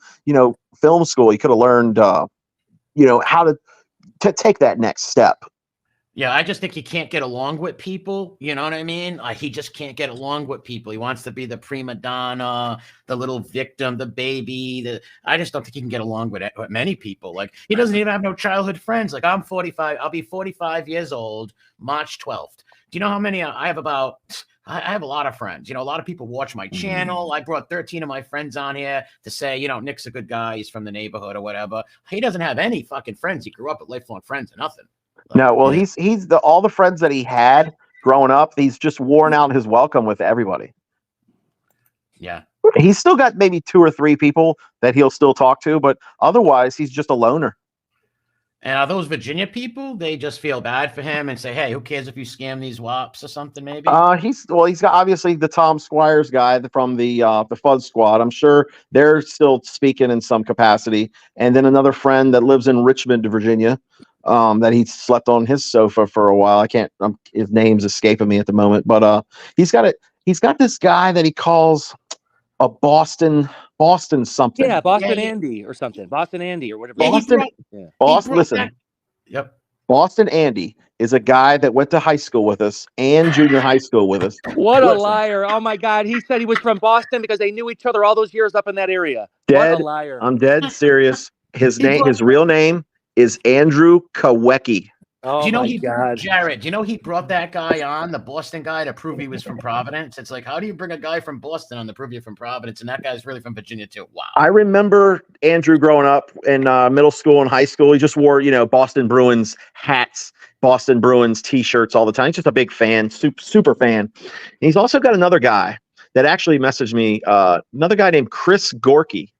film school, he could have learned, how to take that next step. Yeah, I just think he can't get along with people. You know what I mean? Like he just can't get along with people. He wants to be the prima donna, the little victim, the baby. I just don't think he can get along with many people. Like he doesn't even have no childhood friends. Like I'm 45. I'll be 45 years old March 12th. Do you know how many I have? I have a lot of friends. You know, a lot of people watch my channel. I brought 13 of my friends on here to say, you know, Nick's a good guy. He's from the neighborhood or whatever. He doesn't have any fucking friends. He grew up with lifelong friends or nothing. No, well, he's all the friends that he had growing up. He's just worn out his welcome with everybody. Yeah, he's still got maybe 2 or 3 people that he'll still talk to, but otherwise he's just a loner. And are those Virginia people? They just feel bad for him and say, "Hey, who cares if you scam these wops or something?" Maybe. He's got obviously the Tom Squires guy from the Fuzz Squad. I'm sure they're still speaking in some capacity. And then another friend that lives in Richmond, Virginia, that he slept on his sofa for a while. I can't. His name's escaping me at the moment, but he's got it. He's got this guy that he calls a Boston something. Yeah, Boston Andy or something. Boston Andy or whatever. Boston. Listen. Yep. Boston Andy is a guy that went to high school with us and junior high school with us. What a liar. Oh my God. He said he was from Boston because they knew each other all those years up in that area. Dead. What a liar. I'm dead serious. His real name is Andrew Kawecki. Oh, do you know God. Jarret, do you know he brought that guy on, the Boston guy, to prove he was from Providence? It's like, how do you bring a guy from Boston on to prove you're from Providence? And that guy's really from Virginia too. Wow. I remember Andrew growing up in middle school and high school. He just wore, Boston Bruins hats, Boston Bruins T-shirts all the time. He's just a big fan, super fan. And he's also got another guy that actually messaged me, another guy named Chris Gorky.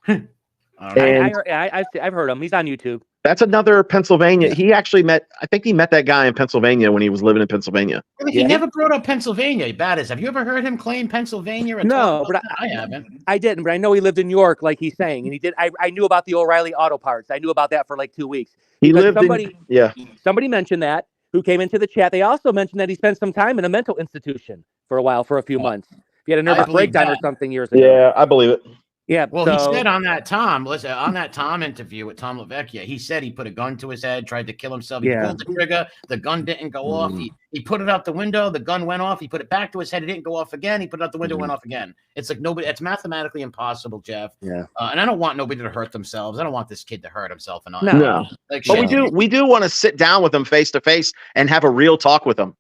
I've heard him. He's on YouTube. That's another Pennsylvania. He actually met that guy in Pennsylvania when he was living in Pennsylvania. He never brought up Pennsylvania. Have you ever heard him claim Pennsylvania? No, but I haven't. I didn't, but I know he lived in New York, like he's saying. And he did. I knew about the O'Reilly Auto Parts. I knew about that for like 2 weeks. Somebody mentioned that who came into the chat. They also mentioned that he spent some time in a mental institution for a few months. He had a nervous breakdown or something years ago. Yeah, I believe it. Yeah. Well, he said on that Tom interview with Tom LaVecchia, he said he put a gun to his head, tried to kill himself. He pulled the trigger, the gun didn't go off. He put it out the window, the gun went off. He put it back to his head, it didn't go off again. He put it out the window, went off again. It's like it's mathematically impossible, Jeff. Yeah. And I don't want nobody to hurt themselves. I don't want this kid to hurt himself. No. Like, but we do want to sit down with him face to face and have a real talk with him.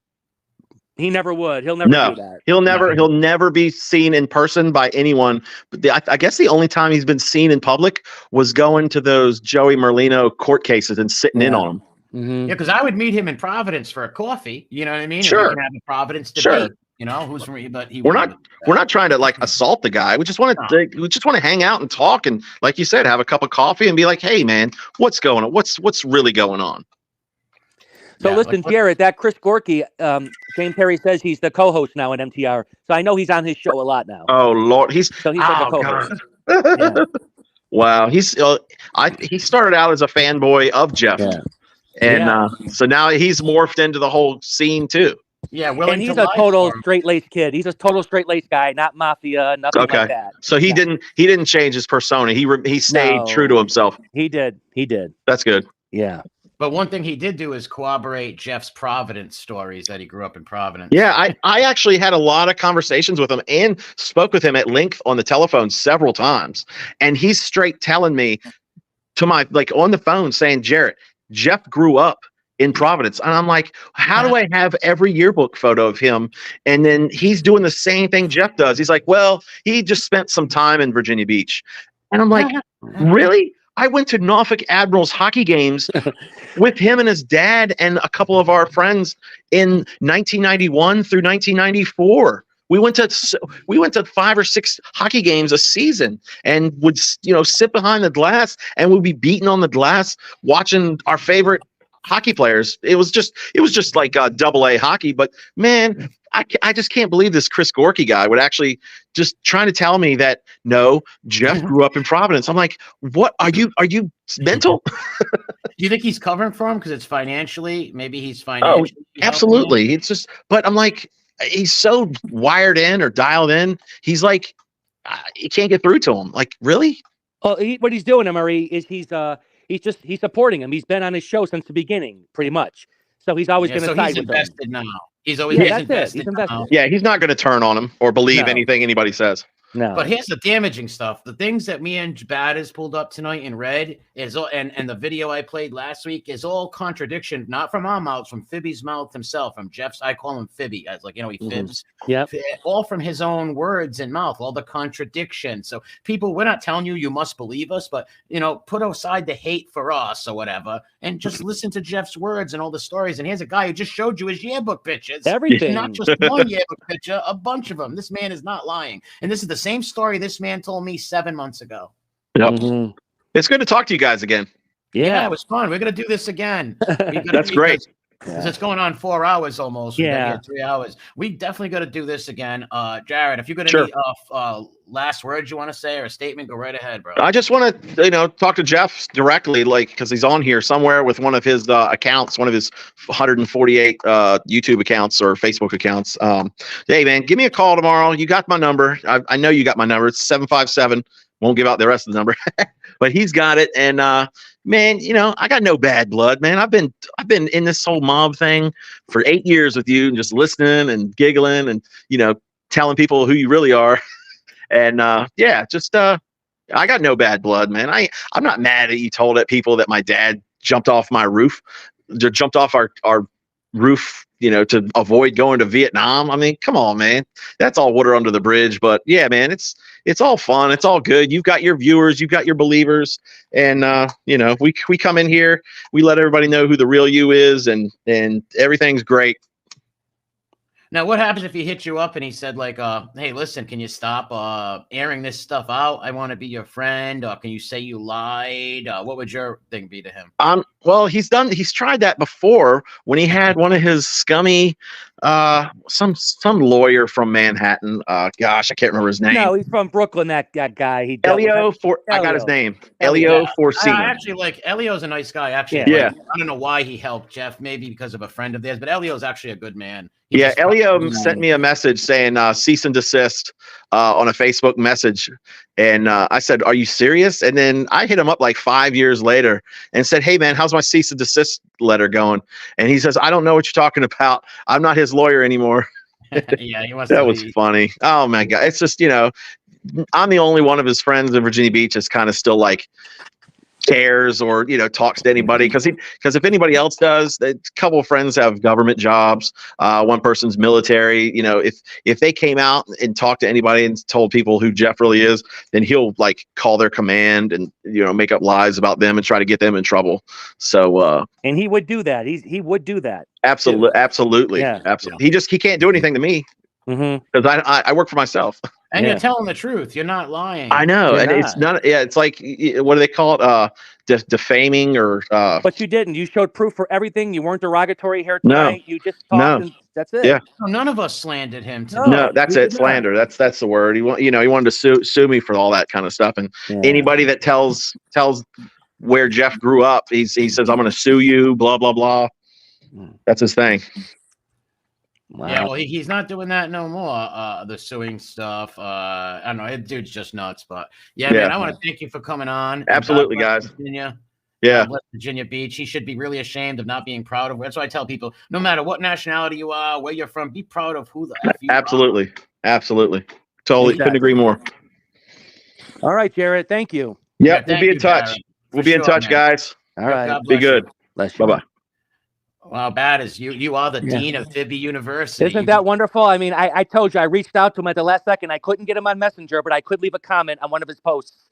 He never would. He'll never do that. He'll never be seen in person by anyone. But I guess the only time he's been seen in public was going to those Joey Merlino court cases and sitting in on them. Mm-hmm. Yeah, because I would meet him in Providence for a coffee. You know what I mean? Sure. And we can have a Providence debate. You know, who's from? But we're not trying to like assault the guy. We just want to hang out and talk, and like you said, have a cup of coffee and be like, hey man, what's going on? What's really going on? So listen, Jarret, that Chris Gorky, Shane Perry says he's the co-host now at MTR. So I know he's on his show a lot now. Oh Lord, he's like a co-host. Yeah. Wow, he started out as a fanboy of Jeff, and so now he's morphed into the whole scene too. Yeah, and he's a total straight-laced kid. He's a total straight-laced guy, not mafia, nothing like that. So he didn't change his persona. He stayed true to himself. He did. That's good. Yeah. But one thing he did do is corroborate Jeff's Providence stories that he grew up in Providence. Yeah, I actually had a lot of conversations with him and spoke with him at length on the telephone several times. And he's straight telling me on the phone saying, Jarret, Jeff grew up in Providence. And I'm like, how do I have every yearbook photo of him? And then he's doing the same thing Jeff does. He's like, well, he just spent some time in Virginia Beach. And I'm like, really? I went to Norfolk Admirals hockey games with him and his dad and a couple of our friends in 1991 through 1994. We went to 5 or 6 hockey games a season and would sit behind the glass and we'd be beating on the glass watching our favorite hockey players. It was just like AA hockey. But man, I just can't believe this Chris Gorky guy would actually just trying to tell me that no, Jeff grew up in Providence. I'm like, what are you mental? Do you think he's covering for him because it's financially? Maybe he's financially. Oh, absolutely. It's just, but I'm like, he's so wired in or dialed in. He's like, you can't get through to him. Like, really? Well, what he's doing, Murray, is he's supporting him. He's been on his show since the beginning, pretty much. So he's always going to so side he's with them. invested now. He's always Yeah, he's that's it. He's invested invested. now. Yeah, he's not going to turn on him or believe No. anything anybody says. No. But here's the damaging stuff. The things that me and Badders pulled up tonight and read is all, and the video I played last week is all contradiction, not from our mouths, from Fibby's mouth himself, from Jeff's. I call him Fibby, as like, he fibs. Yep. All from his own words and mouth, all the contradiction. So people, we're not telling you must believe us, but put aside the hate for us or whatever, and just listen to Jeff's words and all the stories. And here's a guy who just showed you his yearbook pictures. Everything. Not just one yearbook picture, a bunch of them. This man is not lying. And this is the same story this man told me 7 months ago. Yep. It's good to talk to you guys again. Yeah, it was fun. We're gonna do this again. That's great. Because it's going on 4 hours almost. Yeah. 3 hours. We definitely got to do this again. Jarret, if you got Sure. any last words you want to say or a statement, go right ahead, bro. I just want to, talk to Jeff directly, because he's on here somewhere with one of his accounts, one of his 148 YouTube accounts or Facebook accounts. Hey, man, give me a call tomorrow. You got my number. I know you got my number. It's 757. Won't give out the rest of the number, but he's got it. And man, I got no bad blood, man. I've been in this whole mob thing for 8 years with you, and just listening and giggling and telling people who you really are. And I got no bad blood, man. I'm not mad at you told at people that my dad jumped off my roof, jumped off our roof, to avoid going to Vietnam. I mean, come on, man. That's all water under the bridge. But yeah, man, it's all fun. It's all good. You've got your viewers, you've got your believers, and we come in here, we let everybody know who the real you is, and everything's great. Now, what happens if he hit you up and he said, like, hey, listen, can you stop airing this stuff out? I want to be your friend. Or can you say you lied? What would your thing be to him? Well, he's tried that before when he had one of his scummy, some lawyer from Manhattan. Gosh, I can't remember his name. No, he's from Brooklyn, that guy. I got his name. Elio Forcino. I actually like Elio's a nice guy. Actually, Yeah. I don't know why he helped Jeff, maybe because of a friend of theirs, but Elio's actually a good man. Elio sent me a message saying cease and desist on a Facebook message. And I said, are you serious? And then I hit him up like 5 years later and said, hey, man, how's my cease and desist letter going? And he says, I don't know what you're talking about. I'm not his lawyer anymore. Yeah, he that was funny. Oh, my God. It's just, I'm the only one of his friends in Virginia Beach that's kind of still like cares or talks to anybody, because if anybody else does, a couple of friends have government jobs, one person's military. If they came out and talked to anybody and told people who Jeff really is, then he'll like call their command and make up lies about them and try to get them in trouble. So and he would do that. He would do that. Absolutely. Yeah. Absolutely. He can't do anything to me because I work for myself. And you're telling the truth. You're not lying. I know. You're and not. it's not, it's like, what do they call it? Defaming or. But you didn't. You showed proof for everything. You weren't derogatory here tonight. No. You just talked and that's it. Yeah. No, none of us slandered him. No, that's it. Slander. That's the word. He wanted to sue me for all that kind of stuff. And anybody that tells where Jeff grew up, he says, I'm going to sue you, blah, blah, blah. That's his thing. Wow. Yeah, well, he's not doing that no more. The suing stuff. I don't know. That dude's just nuts. But man, I want to thank you for coming on. Absolutely, guys. Virginia. Yeah. Virginia Beach. He should be really ashamed of not being proud of. That's why I tell people, no matter what nationality you are, where you're from, be proud of who the F you are. Absolutely. Totally. Couldn't agree more. All right, Jarret. Thank you. Yep. We'll be in touch. We'll be in touch, guys. All right. Be good. Bye-bye. Wow, bad as you are the dean of Fibby University. Isn't that wonderful? I mean, I told you, I reached out to him at the last second. I couldn't get him on Messenger, but I could leave a comment on one of his posts.